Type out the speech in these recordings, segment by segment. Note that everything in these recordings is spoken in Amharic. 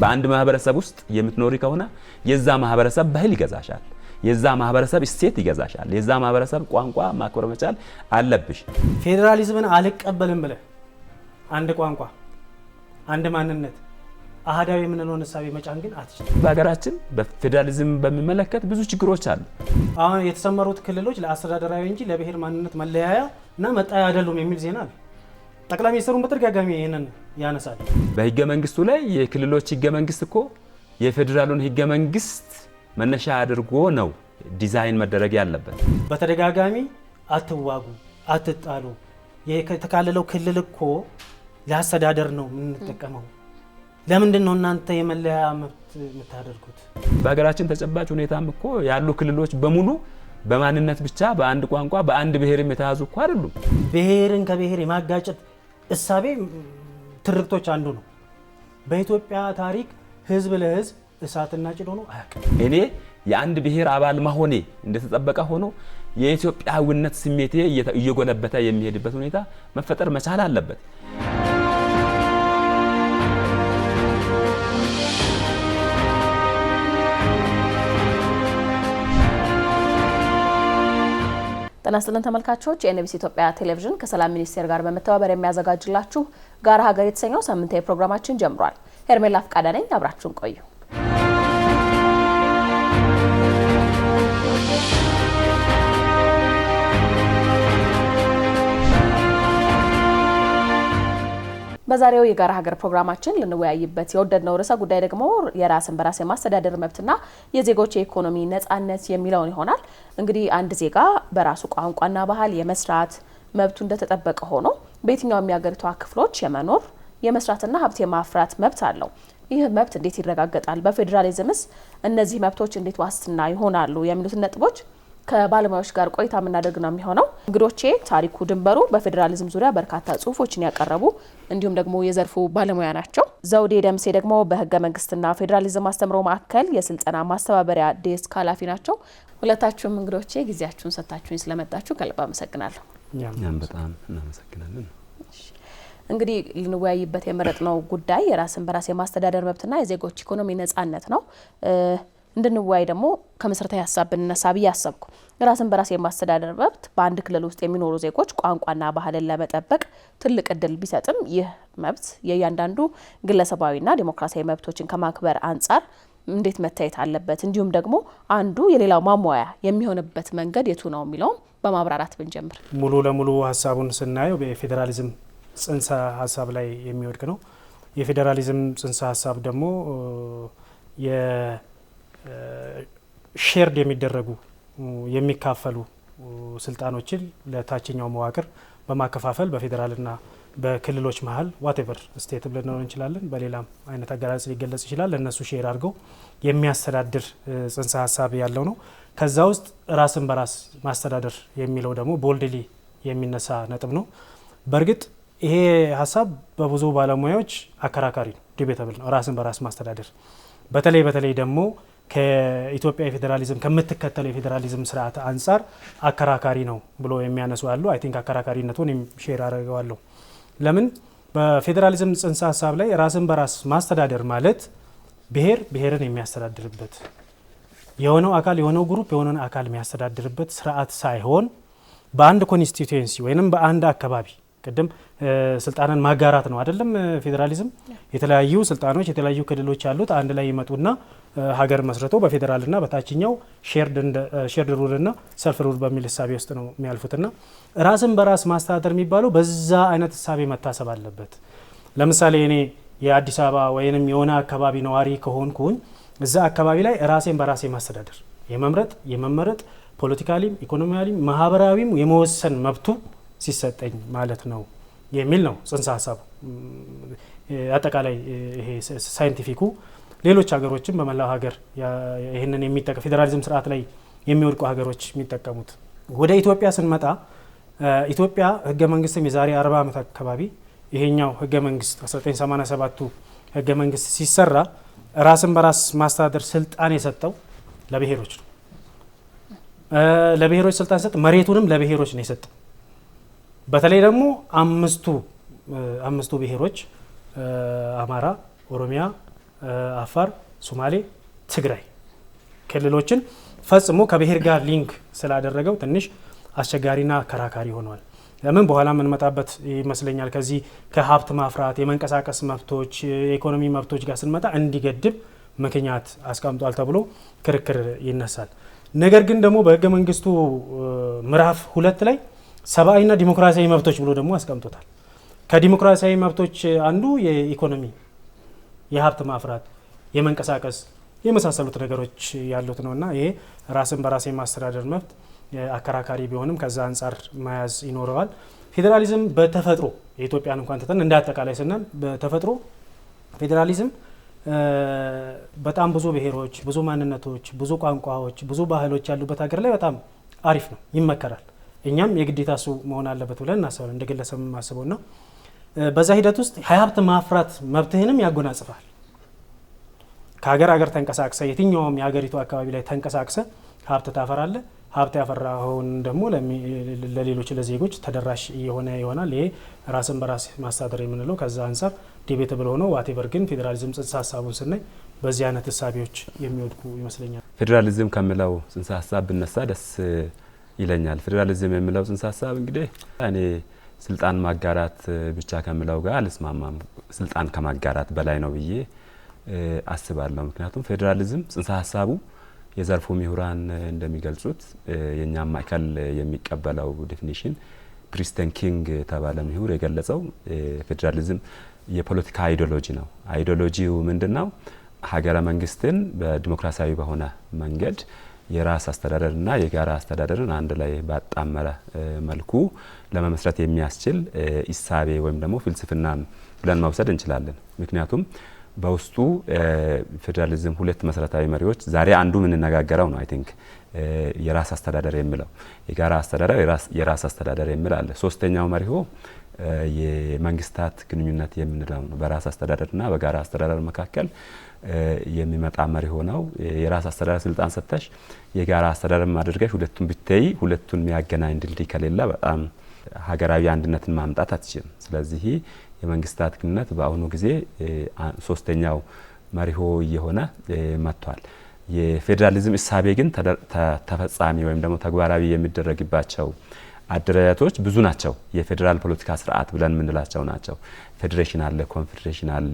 በአንድ ማህበረሰብ ውስጥ የምትኖሪ ከሆነ የዛ ማህበረሰብ ባህል ይገዛሻል፣ የዛ ማህበረሰብ እሴት ይገዛሻል፣ የዛ ማህበረሰብ ቋንቋ ማክበር መቻል አለብሽ። ፌዴራሊዝምን አልቀበልም ብለ አንድ ቋንቋ አንድ ማንነት አሃዳዊ የምንለውን ሐሳብ መጫን ግን አትችልም። በሀገራችን በፌዴራሊዝም በሚመለከት ብዙ ችግሮች አሉ። አሁን የተሰመሩት ክልሎች ለአስተዳደራዊ እንጂ ለብሔር ማንነት መለያያ እና መጣያ አይደሉም የሚል ዜና አለ። ጠቅላይ ሚኒስትሩን በተደጋጋሚ ይሄንን ያነሳል። በህገ መንግስቱ ላይ የክልሎች ህገ መንግስት እኮ የፌዴራሉን ህገ መንግስት መነሻ አድርጎ ነው ዲዛይን መደረግ ያለበት። በተደጋጋሚ አትዋጉ፣ አትጣሉ፣ የተካለለው ክልል እኮ ለአስተዳደር ነው የምንጠቀመው፣ ለምንድን ነው እናንተ የመለያ መብት የምታደርጉት? በሀገራችን ተጨባጭ ሁኔታም እኮ ያሉ ክልሎች በሙሉ በማንነት ብቻ በአንድ ቋንቋ በአንድ ብሔርም የተያዙ እኮ አይደሉም። ብሔርን ከብሔር የማጋጨት እሳቤ ትርክቶች አንዱ ነው። በኢትዮጵያ ታሪክ ህዝብ ለህዝብ እሳትና ጭድ ሆኖ አያውቅም። እኔ የአንድ ብሔር አባል መሆኔ እንደተጠበቀ ሆኖ የኢትዮጵያዊነት ስሜቴ እየጎለበተ የሚሄድበት ሁኔታ መፈጠር መቻል አለበት። ጤና ይስጥልን ተመልካቾች፣ የኤንቢሲ ኢትዮጵያ ቴሌቪዥን ከሰላም ሚኒስቴር ጋር በመተባበር የሚያዘጋጅላችሁ ጋራ ሀገር የተሰኘው ሳምንታዊ ፕሮግራማችን ጀምሯል። ሄርሜላ ፍቃዳ ነኝ፣ አብራችሁን ቆዩ። በዛሬው የጋራ ሀገር ፕሮግራማችን ልንወያይበት የወደድነው ርዕሰ ጉዳይ ደግሞ የራስን በራስ የማስተዳደር መብትና የዜጎች የኢኮኖሚ ነጻነት የሚለውን ይሆናል። እንግዲህ አንድ ዜጋ በራሱ ቋንቋና ባህል የመስራት መብቱ እንደተጠበቀ ሆኖ በየትኛውም የሀገሪቷ ክፍሎች የመኖር የመስራትና ሀብት የማፍራት መብት አለው። ይህ መብት እንዴት ይረጋገጣል? በፌዴራሊዝምስ እነዚህ መብቶች እንዴት ዋስትና ይሆናሉ? የሚሉትን ነጥቦች ከባለሙያዎች ጋር ቆይታ የምናደርግ ነው የሚሆነው። እንግዶቼ ታሪኩ ድንበሩ በፌዴራሊዝም ዙሪያ በርካታ ጽሁፎችን ያቀረቡ እንዲሁም ደግሞ የዘርፉ ባለሙያ ናቸው። ዘውዴ ደምሴ ደግሞ በህገ መንግስትና ፌዴራሊዝም አስተምሮ ማዕከል የስልጠና ማስተባበሪያ ዴስክ ኃላፊ ናቸው። ሁለታችሁም እንግዶቼ ጊዜያችሁን ሰጥታችሁኝ ስለመጣችሁ ከልብ አመሰግናለሁ። እኛም በጣም እናመሰግናለን። እንግዲህ ልንወያይበት የመረጥነው ጉዳይ የራስን በራስ የማስተዳደር መብትና የዜጎች ኢኮኖሚ ነጻነት ነው። እንድንወያይ ደግሞ ከመሰረታዊ ሀሳብ ብንነሳ ብዬ አሰብኩ። ራስን በራስ የማስተዳደር መብት በአንድ ክልል ውስጥ የሚኖሩ ዜጎች ቋንቋና ባህልን ለመጠበቅ ትልቅ እድል ቢሰጥም ይህ መብት የእያንዳንዱ ግለሰባዊና ዲሞክራሲያዊ መብቶችን ከማክበር አንጻር እንዴት መታየት አለበት፣ እንዲሁም ደግሞ አንዱ የሌላው ማሟያ የሚሆንበት መንገድ የቱ ነው የሚለውም በማብራራት ብንጀምር። ሙሉ ለሙሉ ሀሳቡን ስናየው በፌዴራሊዝም ጽንሰ ሀሳብ ላይ የሚወድቅ ነው። የፌዴራሊዝም ጽንሰ ሀሳብ ደግሞ ሼርድ የሚደረጉ የሚካፈሉ ስልጣኖችን ለታችኛው መዋቅር በማከፋፈል በፌዴራልና በክልሎች መሀል ዋቴቨር ስቴት ብለን ነው እንችላለን፣ በሌላም አይነት አገላለጽ ሊገለጽ ይችላል። ለነሱ ሼር አድርገው የሚያስተዳድር ጽንሰ ሀሳብ ያለው ነው። ከዛ ውስጥ ራስን በራስ ማስተዳደር የሚለው ደግሞ ቦልድሊ የሚነሳ ነጥብ ነው። በእርግጥ ይሄ ሀሳብ በብዙ ባለሙያዎች አከራካሪ ነው፣ ዲቤተብል ነው። ራስን በራስ ማስተዳደር በተለይ ደግሞ ከኢትዮጵያ የፌዴራሊዝም ከምትከተለው የፌዴራሊዝም ስርዓት አንጻር አከራካሪ ነው ብሎ የሚያነሱ አሉ። አይ ቲንክ አከራካሪነቱን ሼር አደርገዋለሁ። ለምን በፌዴራሊዝም ጽንሰ ሀሳብ ላይ ራስን በራስ ማስተዳደር ማለት ብሔርን የሚያስተዳድርበት የሆነው አካል የሆነው ግሩፕ የሆነን አካል የሚያስተዳድርበት ስርዓት ሳይሆን በአንድ ኮንስቲትዩንሲ ወይንም በአንድ አካባቢ ቅድም ስልጣንን ማጋራት ነው አይደለም? ፌዴራሊዝም የተለያዩ ስልጣኖች የተለያዩ ክልሎች ያሉት አንድ ላይ ይመጡና ሀገር መስርቶ በፌዴራልና በታችኛው ሼርድ ሩልና ሰልፍ ሩል በሚል ህሳቤ ውስጥ ነው የሚያልፉትና ራስን በራስ ማስተዳደር የሚባለው በዛ አይነት ህሳቤ መታሰብ አለበት። ለምሳሌ እኔ የአዲስ አበባ ወይንም የሆነ አካባቢ ነዋሪ ከሆንኩኝ እዛ አካባቢ ላይ ራሴን በራሴ ማስተዳደር የመምረጥ የመመረጥ ፖለቲካሊም ኢኮኖሚያሊም ማህበራዊም የመወሰን መብቱ ሲሰጠኝ ማለት ነው የሚል ነው ጽንሰ ሀሳቡ። አጠቃላይ ይሄ ሳይንቲፊኩ ሌሎች ሀገሮችም በመላው ሀገር ይህንን የሚጠቀም ፌዴራሊዝም ስርዓት ላይ የሚወድቁ ሀገሮች የሚጠቀሙት። ወደ ኢትዮጵያ ስንመጣ ኢትዮጵያ ህገ መንግስትም የዛሬ 40 ዓመት አካባቢ ይሄኛው ህገ መንግስት 1987ቱ ህገ መንግስት ሲሰራ ራስን በራስ ማስተዳደር ስልጣን የሰጠው ለብሔሮች ነው። ለብሔሮች ስልጣን ሰጥ መሬቱንም ለብሔሮች ነው የሰጠው። በተለይ ደግሞ አምስቱ ብሔሮች አማራ፣ ኦሮሚያ፣ አፋር፣ ሶማሌ፣ ትግራይ ክልሎችን ፈጽሞ ከብሔር ጋር ሊንክ ስላደረገው ትንሽ አስቸጋሪና አከራካሪ ሆኗል። ለምን በኋላ የምንመጣበት ይመስለኛል። ከዚህ ከሀብት ማፍራት የመንቀሳቀስ መብቶች የኢኮኖሚ መብቶች ጋር ስንመጣ እንዲገድብ ምክንያት አስቀምጧል ተብሎ ክርክር ይነሳል። ነገር ግን ደግሞ በህገ መንግስቱ ምዕራፍ 2 ላይ ሰብአዊና ዲሞክራሲያዊ መብቶች ብሎ ደግሞ አስቀምጦታል። ከዲሞክራሲያዊ መብቶች አንዱ የኢኮኖሚ የሀብት ማፍራት የመንቀሳቀስ የመሳሰሉት ነገሮች ያሉት ነውና ይሄ ራስን በራስ የማስተዳደር መብት አከራካሪ ቢሆንም ከዛ አንጻር መያዝ ይኖረዋል። ፌዴራሊዝም በተፈጥሮ የኢትዮጵያን እንኳን ተተን እንደ አጠቃላይ ስናል በተፈጥሮ ፌዴራሊዝም በጣም ብዙ ብሔሮች፣ ብዙ ማንነቶች፣ ብዙ ቋንቋዎች፣ ብዙ ባህሎች ያሉበት ሀገር ላይ በጣም አሪፍ ነው፣ ይመከራል። እኛም የግዴታ እሱ መሆን አለበት ብለን እናስባለን እንደ ግለሰብ የማስበው ነው። በዛ ሂደት ውስጥ ሀብት ማፍራት መብትህንም ያጎናጽፋል። ከሀገር ተንቀሳቅሰ የትኛውም የሀገሪቱ አካባቢ ላይ ተንቀሳቅሰ ሀብት ታፈራለ። ሀብት ያፈራውን ደግሞ ለሌሎች ለዜጎች ተደራሽ የሆነ ይሆናል። ይሄ ራስን በራስ ማስተዳደር የምንለው ከዛ አንጻር ዲቤተብል ሆኖ ዋቴቨር ግን ፌዴራሊዝም ጽንሰ ሀሳቡን ስናይ በዚህ አይነት እሳቤዎች የሚወድቁ ይመስለኛል። ፌዴራሊዝም ከሚለው ጽንሰ ሀሳብ ብነሳ ደስ ይለኛል። ፌዴራሊዝም የሚለው ጽንሰ ሀሳብ እንግዲህ እኔ ስልጣን ማጋራት ብቻ ከሚለው ጋር አልስማማም። ስልጣን ከማጋራት በላይ ነው ብዬ አስባለሁ። ምክንያቱም ፌዴራሊዝም ጽንሰ ሀሳቡ የዘርፉ ምሁራን እንደሚገልጹት የኛም ማዕከል የሚቀበለው ዴፊኒሽን ፕሪስተን ኪንግ የተባለ ምሁር የገለጸው ፌዴራሊዝም የፖለቲካ አይዲዮሎጂ ነው። አይዲዮሎጂው ምንድነው? ሀገረ መንግስትን በዲሞክራሲያዊ በሆነ መንገድ የራስ አስተዳደርና የጋራ አስተዳደርን አንድ ላይ ባጣመረ መልኩ ለመመስረት የሚያስችል ኢሳቤ ወይም ደግሞ ፍልስፍና ብለን መውሰድ እንችላለን። ምክንያቱም በውስጡ ፌዴራሊዝም ሁለት መሰረታዊ መሪዎች ዛሬ አንዱ የምንነጋገረው ነው። አይ ቲንክ የራስ አስተዳደር የሚለው የጋራ አስተዳደር የራስ አስተዳደር የሚል አለ። ሶስተኛው መሪሆ የመንግስታት ግንኙነት የምንለው ነው። በራስ አስተዳደርና በጋራ አስተዳደር መካከል የሚመጣ መሪሆ ነው። የራስ አስተዳደር ስልጣን ሰጥተሽ የጋራ አስተዳደር ማድረግሽ ሁለቱን ብትይ ሁለቱን የሚያገናኝ ድልድይ ከሌለ በጣም ሀገራዊ አንድነትን ማምጣት አትችልም። ስለዚህ የመንግስታት ግንኙነት በአሁኑ ጊዜ ሶስተኛው መሪሆ እየሆነ መጥቷል። የፌዴራሊዝም እሳቤ ግን ተፈጻሚ ወይም ደግሞ ተግባራዊ የሚደረግባቸው አደረጃጀቶች ብዙ ናቸው። የፌዴራል ፖለቲካ ስርዓት ብለን የምንላቸው ናቸው። ፌዴሬሽን አለ፣ ኮንፌዴሬሽን አለ፣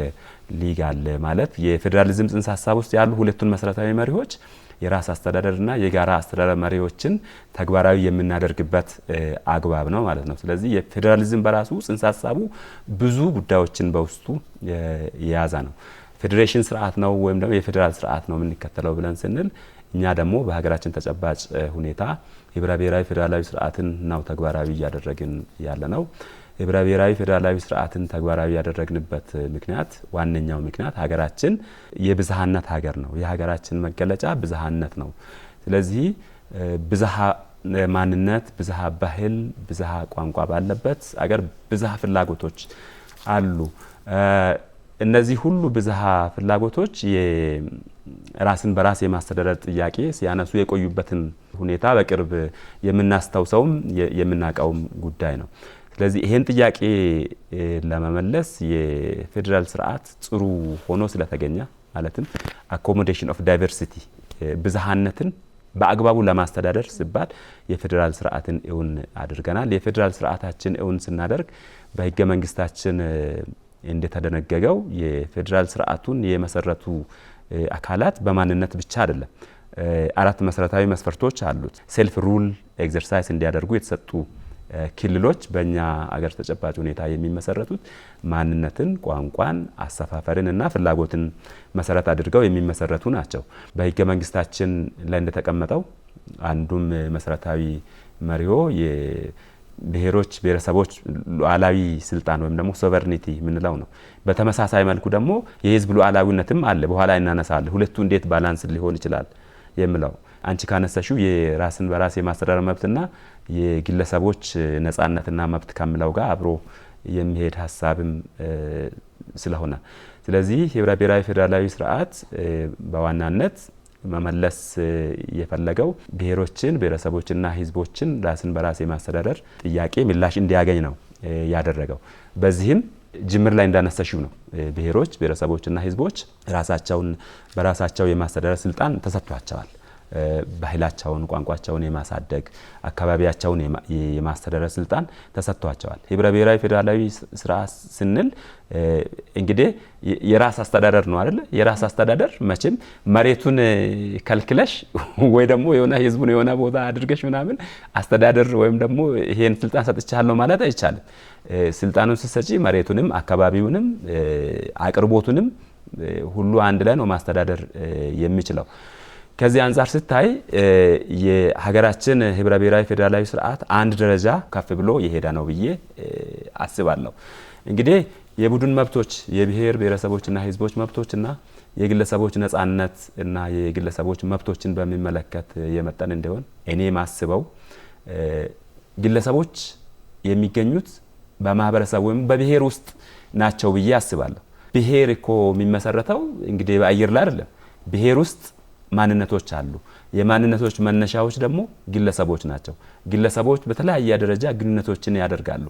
ሊግ አለ። ማለት የፌዴራሊዝም ጽንሰ ሀሳብ ውስጥ ያሉ ሁለቱን መሰረታዊ መሪዎች የራስ አስተዳደርና የጋራ አስተዳደር መሪዎችን ተግባራዊ የምናደርግበት አግባብ ነው ማለት ነው። ስለዚህ የፌዴራሊዝም በራሱ ጽንሰ ሀሳቡ ብዙ ጉዳዮችን በውስጡ የያዘ ነው። ፌዴሬሽን ስርዓት ነው ወይም ደግሞ የፌዴራል ስርዓት ነው የምንከተለው ብለን ስንል እኛ ደግሞ በሀገራችን ተጨባጭ ሁኔታ የህብረ ብሔራዊ ፌዴራላዊ ስርዓትን ነው ተግባራዊ እያደረግን ያለ ነው። የህብረ ብሔራዊ ፌዴራላዊ ስርዓትን ተግባራዊ ያደረግንበት ምክንያት ዋነኛው ምክንያት ሀገራችን የብዝሃነት ሀገር ነው። የሀገራችን መገለጫ ብዝሃነት ነው። ስለዚህ ብዝሃ ማንነት፣ ብዝሃ ባህል፣ ብዝሃ ቋንቋ ባለበት አገር ብዝሃ ፍላጎቶች አሉ። እነዚህ ሁሉ ብዝሃ ፍላጎቶች የራስን በራስ የማስተዳደር ጥያቄ ሲያነሱ የቆዩበትን ሁኔታ በቅርብ የምናስተውሰውም የምናውቀውም ጉዳይ ነው። ስለዚህ ይሄን ጥያቄ ለመመለስ የፌዴራል ስርዓት ጥሩ ሆኖ ስለተገኘ ማለትም አኮሞዴሽን ኦፍ ዳይቨርሲቲ ብዝሃነትን በአግባቡ ለማስተዳደር ሲባል የፌዴራል ስርዓትን እውን አድርገናል። የፌዴራል ስርዓታችን እውን ስናደርግ በህገ መንግስታችን እንደተደነገገው የፌዴራል ስርዓቱን የመሰረቱ አካላት በማንነት ብቻ አይደለም። 4 መሰረታዊ መስፈርቶች አሉት። ሴልፍ ሩል ኤክሰርሳይዝ እንዲያደርጉ የተሰጡ ክልሎች በእኛ አገር ተጨባጭ ሁኔታ የሚመሰረቱት ማንነትን፣ ቋንቋን፣ አሰፋፈርን እና ፍላጎትን መሰረት አድርገው የሚመሰረቱ ናቸው። በህገ መንግስታችን ላይ እንደተቀመጠው አንዱም መሰረታዊ መሪሆ የብሔሮች ብሔረሰቦች ሉዓላዊ ስልጣን ወይም ደግሞ ሶቨርኒቲ የምንለው ነው። በተመሳሳይ መልኩ ደግሞ የህዝብ ሉዓላዊነትም አለ። በኋላ እናነሳለን። ሁለቱ እንዴት ባላንስ ሊሆን ይችላል የሚለው አንቺ ካነሳሽው የራስን በራስ የማስተዳደር መብትና የግለሰቦች ነጻነትና መብት ከሚለው ጋር አብሮ የሚሄድ ሀሳብም ስለሆነ ስለዚህ የህብረ ብሔራዊ ፌዴራላዊ ስርዓት በዋናነት መመለስ የፈለገው ብሔሮችን ብሔረሰቦችና ህዝቦችን ራስን በራስ የማስተዳደር ጥያቄ ምላሽ እንዲያገኝ ነው ያደረገው። በዚህም ጅምር ላይ እንዳነሳሽው ነው። ብሔሮች ብሔረሰቦችና ህዝቦች ራሳቸውን በራሳቸው የማስተዳደር ስልጣን ተሰጥቷቸዋል። ባህላቸውን ቋንቋቸውን የማሳደግ አካባቢያቸውን የማስተዳደር ስልጣን ተሰጥቷቸዋል። ህብረ ብሔራዊ ፌዴራላዊ ስርዓት ስንል እንግዲህ የራስ አስተዳደር ነው አይደል? የራስ አስተዳደር መቼም መሬቱን ከልክለሽ ወይ ደግሞ የሆነ ህዝቡን የሆነ ቦታ አድርገሽ ምናምን አስተዳደር ወይም ደግሞ ይሄን ስልጣን ሰጥቻለሁ ማለት አይቻልም። ስልጣኑን ስትሰጪ መሬቱንም አካባቢውንም አቅርቦቱንም ሁሉ አንድ ላይ ነው ማስተዳደር የሚችለው። ከዚህ አንፃር ስታይ የሀገራችን ህብረ ብሔራዊ ፌዴራላዊ ስርዓት አንድ ደረጃ ከፍ ብሎ የሄደ ነው ብዬ አስባለሁ። እንግዲህ የቡድን መብቶች የብሔር ብሔረሰቦችና ህዝቦች መብቶችና የግለሰቦች ነጻነት እና የግለሰቦች መብቶችን በሚመለከት የመጠን እንደሆነ እኔ ማስበው ግለሰቦች የሚገኙት በማህበረሰብ ወይም በብሔር ውስጥ ናቸው ብዬ አስባለሁ። ብሔር እኮ የሚመሰረተው እንግዲህ በአየር ላይ አይደለም። ብሔር ውስጥ ማንነቶች አሉ። የማንነቶች መነሻዎች ደግሞ ግለሰቦች ናቸው። ግለሰቦች በተለያየ ደረጃ ግንኙነቶችን ያደርጋሉ።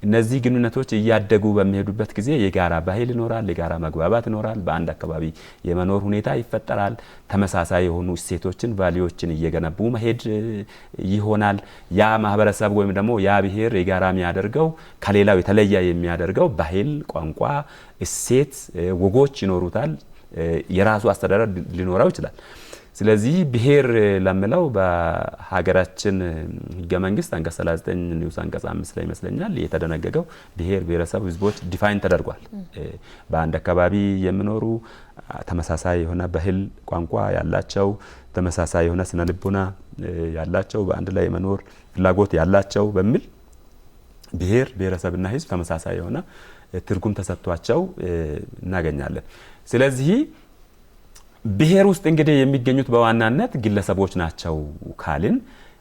እነዚህ ግንኙነቶች እያደጉ በሚሄዱበት ጊዜ የጋራ ባህል ይኖራል፣ የጋራ መግባባት ይኖራል፣ በአንድ አካባቢ የመኖር ሁኔታ ይፈጠራል። ተመሳሳይ የሆኑ እሴቶችን ቫልዩዎችን እየገነቡ መሄድ ይሆናል። ያ ማህበረሰብ ወይም ደግሞ ያ ብሔር የጋራ የሚያደርገው ከሌላው የተለየ የሚያደርገው ባህል፣ ቋንቋ፣ እሴት፣ ወጎች ይኖሩታል። የራሱ አስተዳደር ሊኖረው ይችላል። ስለዚህ ብሔር ለምለው በሀገራችን ህገ መንግስት አንቀጽ 39 ንዑስ አንቀጽ 5 ላይ ይመስለኛል የተደነገገው ብሔር ብሔረሰብ ህዝቦች ዲፋይን ተደርጓል። በአንድ አካባቢ የሚኖሩ ተመሳሳይ የሆነ ባህል ቋንቋ ያላቸው፣ ተመሳሳይ የሆነ ስነ ልቦና ያላቸው፣ በአንድ ላይ የመኖር ፍላጎት ያላቸው በሚል ብሔር ብሔረሰብና ህዝብ ተመሳሳይ የሆነ ትርጉም ተሰጥቷቸው እናገኛለን። ስለዚህ ብሔር ውስጥ እንግዲህ የሚገኙት በዋናነት ግለሰቦች ናቸው ካልን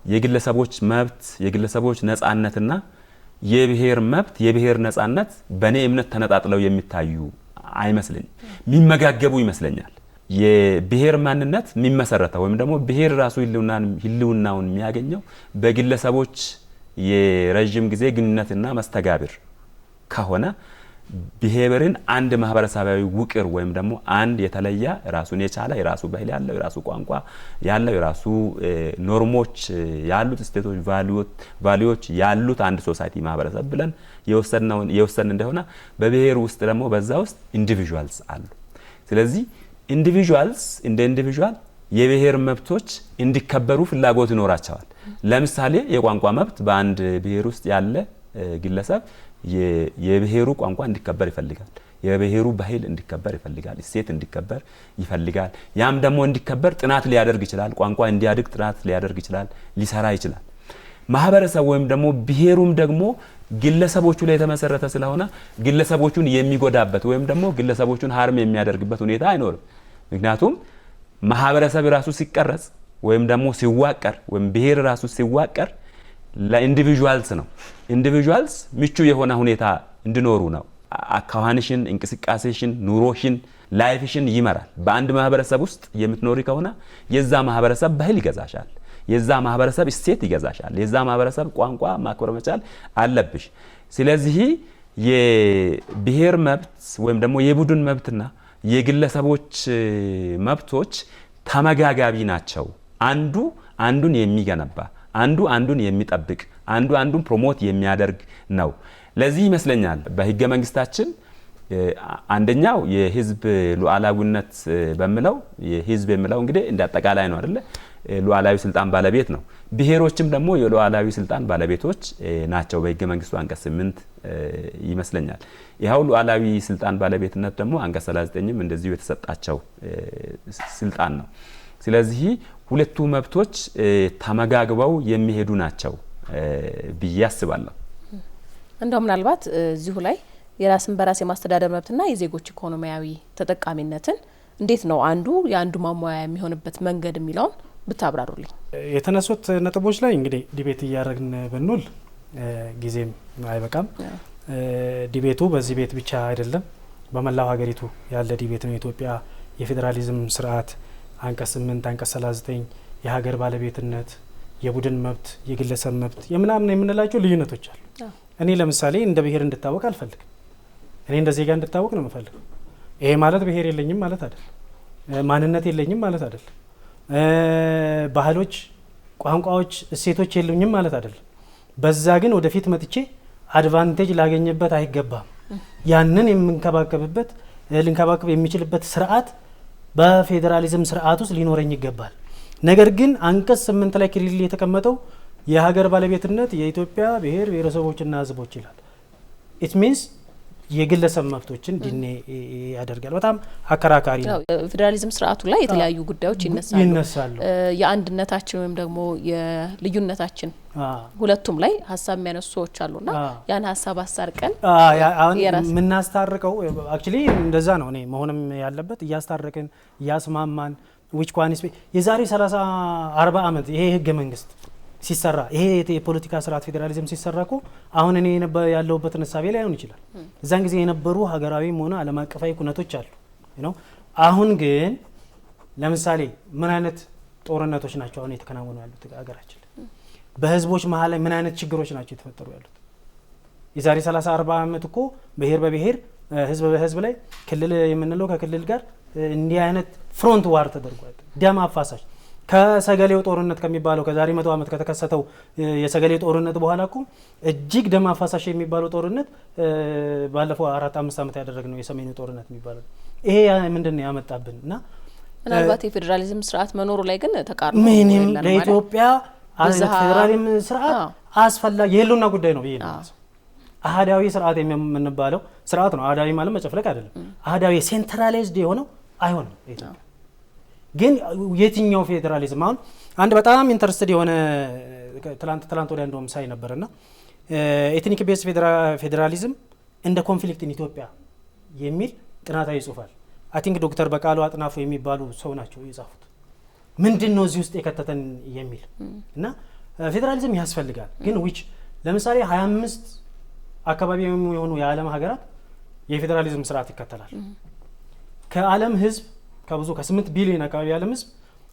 የግለሰቦች መብት የግለሰቦች ነጻነትና የብሔር መብት የብሔር ነጻነት በእኔ እምነት ተነጣጥለው የሚታዩ አይመስልኝም፣ የሚመጋገቡ ይመስለኛል። የብሔር ማንነት የሚመሰረተው ወይም ደግሞ ብሔር ራሱ ህልውናውን የሚያገኘው በግለሰቦች የረጅም ጊዜ ግንኙነትና መስተጋብር ከሆነ ብሔርን አንድ ማህበረሰባዊ ውቅር ወይም ደግሞ አንድ የተለየ ራሱን የቻለ የራሱ ባህል ያለው የራሱ ቋንቋ ያለው የራሱ ኖርሞች ያሉት ስቴቶች ቫልዩዎች ያሉት አንድ ሶሳይቲ ማህበረሰብ ብለን የወሰን እንደሆነ በብሔር ውስጥ ደግሞ በዛ ውስጥ ኢንዲቪጁዋልስ አሉ። ስለዚህ ኢንዲቪጁዋልስ እንደ ኢንዲቪጁዋል የብሔር መብቶች እንዲከበሩ ፍላጎት ይኖራቸዋል። ለምሳሌ የቋንቋ መብት በአንድ ብሔር ውስጥ ያለ ግለሰብ የብሔሩ ቋንቋ እንዲከበር ይፈልጋል። የብሔሩ ባህል እንዲከበር ይፈልጋል። እሴት እንዲከበር ይፈልጋል። ያም ደግሞ እንዲከበር ጥናት ሊያደርግ ይችላል። ቋንቋ እንዲያድግ ጥናት ሊያደርግ ይችላል፣ ሊሰራ ይችላል። ማህበረሰብ ወይም ደግሞ ብሔሩም ደግሞ ግለሰቦቹ ላይ የተመሰረተ ስለሆነ ግለሰቦቹን የሚጎዳበት ወይም ደግሞ ግለሰቦቹን ሃርም የሚያደርግበት ሁኔታ አይኖርም። ምክንያቱም ማህበረሰብ ራሱ ሲቀረጽ ወይም ደግሞ ሲዋቀር ወይም ብሔር ራሱ ሲዋቀር ለኢንዲቪጁዋልስ ነው። ኢንዲቪጁዋልስ ምቹ የሆነ ሁኔታ እንዲኖሩ ነው። አካዋንሽን፣ እንቅስቃሴሽን፣ ኑሮሽን፣ ላይፍሽን ይመራል። በአንድ ማህበረሰብ ውስጥ የምትኖሪ ከሆነ የዛ ማህበረሰብ ባህል ይገዛሻል፣ የዛ ማህበረሰብ እሴት ይገዛሻል፣ የዛ ማህበረሰብ ቋንቋ ማክበር መቻል አለብሽ። ስለዚህ የብሔር መብት ወይም ደግሞ የቡድን መብትና የግለሰቦች መብቶች ተመጋጋቢ ናቸው። አንዱ አንዱን የሚገነባ አንዱ አንዱን የሚጠብቅ አንዱ አንዱን ፕሮሞት የሚያደርግ ነው። ለዚህ ይመስለኛል በህገ መንግስታችን አንደኛው የህዝብ ሉዓላዊነት በሚለው የህዝብ የሚለው እንግዲህ እንደ አጠቃላይ ነው አይደለ? ሉዓላዊ ስልጣን ባለቤት ነው። ብሔሮችም ደግሞ የሉዓላዊ ስልጣን ባለቤቶች ናቸው በህገ መንግስቱ አንቀጽ 8 ይመስለኛል። ይሄው ሉዓላዊ ስልጣን ባለቤትነት ደግሞ አንቀጽ 39ም እንደዚሁ የተሰጣቸው ስልጣን ነው። ስለዚህ ሁለቱ መብቶች ተመጋግበው የሚሄዱ ናቸው ብዬ አስባለሁ። እንደው ምናልባት እዚሁ ላይ የራስን በራስ የማስተዳደር መብትና የዜጎች ኢኮኖሚያዊ ተጠቃሚነትን እንዴት ነው አንዱ የአንዱ ማሟያ የሚሆንበት መንገድ የሚለውን ብታብራሩልኝ። የተነሱት ነጥቦች ላይ እንግዲህ ዲቤት እያደረግን ብንል ጊዜም አይበቃም። ዲቤቱ በዚህ ቤት ብቻ አይደለም፣ በመላው ሀገሪቱ ያለ ዲቤት ነው። የኢትዮጵያ የፌዴራሊዝም ስርዓት አንቀጽ 8 አንቀጽ 39 የሀገር ባለቤትነት፣ የቡድን መብት፣ የግለሰብ መብት የምናምን የምንላቸው ልዩነቶች አሉ። እኔ ለምሳሌ እንደ ብሔር እንድታወቅ አልፈልግም። እኔ እንደ ዜጋ እንድታወቅ ነው የምፈልገው። ይሄ ማለት ብሔር የለኝም ማለት አይደለም፣ ማንነት የለኝም ማለት አይደለም፣ ባህሎች፣ ቋንቋዎች፣ እሴቶች የሉኝም ማለት አይደለም። በዛ ግን ወደፊት መጥቼ አድቫንቴጅ ላገኝበት አይገባም። ያንን የምንከባከብበት ልንከባከብ የሚችልበት ስርዓት በፌዴራሊዝም ስርዓት ውስጥ ሊኖረኝ ይገባል። ነገር ግን አንቀጽ 8 ላይ ክልል የተቀመጠው የሀገር ባለቤትነት የኢትዮጵያ ብሔር ብሔረሰቦችና ህዝቦች ይላል። ኢት ሚንስ የግለሰብ መብቶችን ዲኔ ያደርጋል። በጣም አከራካሪ ነው። ፌዴራሊዝም ስርዓቱ ላይ የተለያዩ ጉዳዮች ይነሳሉ። የአንድነታችን ወይም ደግሞ የልዩነታችን ሁለቱም ላይ ሀሳብ የሚያነሱ ሰዎች አሉና ያን ሀሳብ አሳርቀን የምናስታርቀው አክቹሊ እንደዛ ነው። እኔ መሆንም ያለበት እያስታረቅን እያስማማን which one is የዛሬ 30 40 ዓመት ይሄ ህገ መንግስት ሲሰራ ይሄ የፖለቲካ ስርዓት ፌዴራሊዝም ሲሰራ እኮ አሁን እኔ ያለሁበት ንሳቤ ላይ ሆን ይችላል። እዛን ጊዜ የነበሩ ሀገራዊም ሆነ ዓለም አቀፋዊ ኩነቶች አሉ ነው። አሁን ግን ለምሳሌ ምን አይነት ጦርነቶች ናቸው አሁን የተከናወኑ ያሉት ሀገራችን? በህዝቦች መሀል ላይ ምን አይነት ችግሮች ናቸው የተፈጠሩ ያሉት? የዛሬ 30 40 ዓመት እኮ ብሔር በብሔር ህዝብ በህዝብ ላይ ክልል የምንለው ከክልል ጋር እንዲህ አይነት ፍሮንት ዋር ተደርጓል። ደም አፋሳሽ ከሰገሌው ጦርነት ከሚባለው ከዛሬ 100 ዓመት ከተከሰተው የሰገሌ ጦርነት በኋላ እኮ እጅግ ደም አፋሳሽ የሚባለው ጦርነት ባለፈው 4-5 ዓመት ያደረግነው የሰሜኑ ጦርነት የሚባለው ይሄ ምንድነው ያመጣብን? እና ምናልባት የፌዴራሊዝም ስርዓት መኖሩ ላይ ግን ተቃርኖ ምንም ለኢትዮጵያ ፌዴራሊዝም ስርዓት አስፈላጊ የህልውና ጉዳይ ነው ብዬ ነው። አህዳዊ ስርዓት የምንባለው ስርዓት ነው። አህዳዊ ማለት መጨፍለቅ አይደለም። አህዳዊ ሴንትራላይዝድ የሆነው አይሆንም። ግን የትኛው ፌዴራሊዝም? አሁን አንድ በጣም ኢንተረስትድ የሆነ ትላንት ወዲያ እንደውም ሳይ ነበርና ኤትኒክ ቤስ ፌዴራሊዝም እንደ ኮንፍሊክት ኢን ኢትዮጵያ የሚል ጥናታዊ ጽሁፋል። አይ ቲንክ ዶክተር በቃሉ አጥናፉ የሚባሉ ሰው ናቸው የጻፉት። ምንድነው እዚህ ውስጥ የከተተን የሚል እና ፌዴራሊዝም ያስፈልጋል። ግን ለምሳሌ 25 አካባቢ የሚሆኑ የዓለም ሀገራት የፌዴራሊዝም ስርዓት ይከተላል። ከዓለም ህዝብ ከብዙ ከ8 ቢሊዮን አካባቢ የዓለም ህዝብ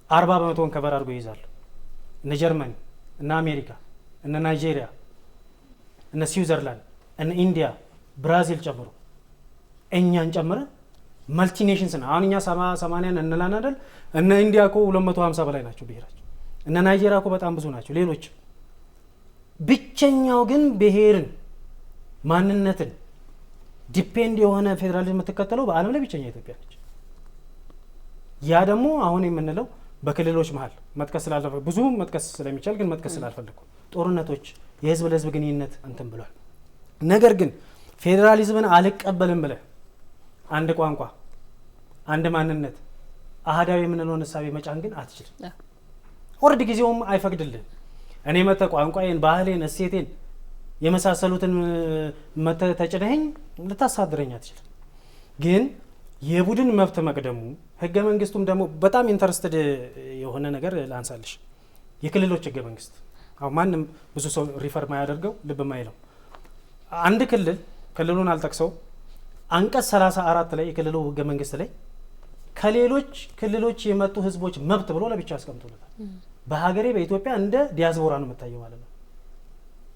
40% ከበር አድርጎ ይይዛሉ። እነ ጀርመኒ፣ እነ አሜሪካ፣ እነ ናይጄሪያ፣ እነ ስዊዘርላንድ፣ እነ ኢንዲያ፣ ብራዚል ጨምሮ እኛን ጨምረን መልቲኔሽንስ ነው። አሁን እኛ 80 እንላን አይደል? እነ ኢንዲያ እኮ 250 በላይ ናቸው ብሔራቸው። እነ ናይጄሪያ እኮ በጣም ብዙ ናቸው። ሌሎች ብቸኛው ግን ብሔርን ማንነትን ዲፔንድ የሆነ ፌዴራሊዝም የምትከተለው በዓለም ላይ ብቸኛ ኢትዮጵያ ነች። ያ ደግሞ አሁን የምንለው በክልሎች መሀል መጥቀስ ስላልፈለኩ ብዙ መጥቀስ ስለሚቻል ግን መጥቀስ ስላልፈለኩ ጦርነቶች፣ የህዝብ ለህዝብ ግንኙነት እንትን ብሏል። ነገር ግን ፌዴራሊዝምን አልቀበልም ብለህ አንድ ቋንቋ፣ አንድ ማንነት፣ አህዳዊ የምንለውን እሳቤ መጫን ግን አትችልም። ወርድ ጊዜውም አይፈቅድልህ። እኔ መተ ቋንቋዬን፣ ባህሌን፣ እሴቴን የመሳሰሉትን መተ ተጭነኸኝ ልታሳድረኝ አትችልም። ግን የቡድን መብት መቅደሙ ህገ መንግስቱም ደግሞ በጣም ኢንተረስትድ የሆነ ነገር ላንሳልሽ። የክልሎች ህገ መንግስት አሁን ማንም ብዙ ሰው ሪፈር ማያደርገው ልብ ማይለው አንድ ክልሉን አልጠቅሰው አንቀጽ 34 ላይ የክልሉ ህገ መንግስት ላይ ከሌሎች ክልሎች የመጡ ህዝቦች መብት ብሎ ለብቻ አስቀምጦለታል። በሀገሬ በኢትዮጵያ እንደ ዲያስፖራ ነው የምታየው ማለት ነው።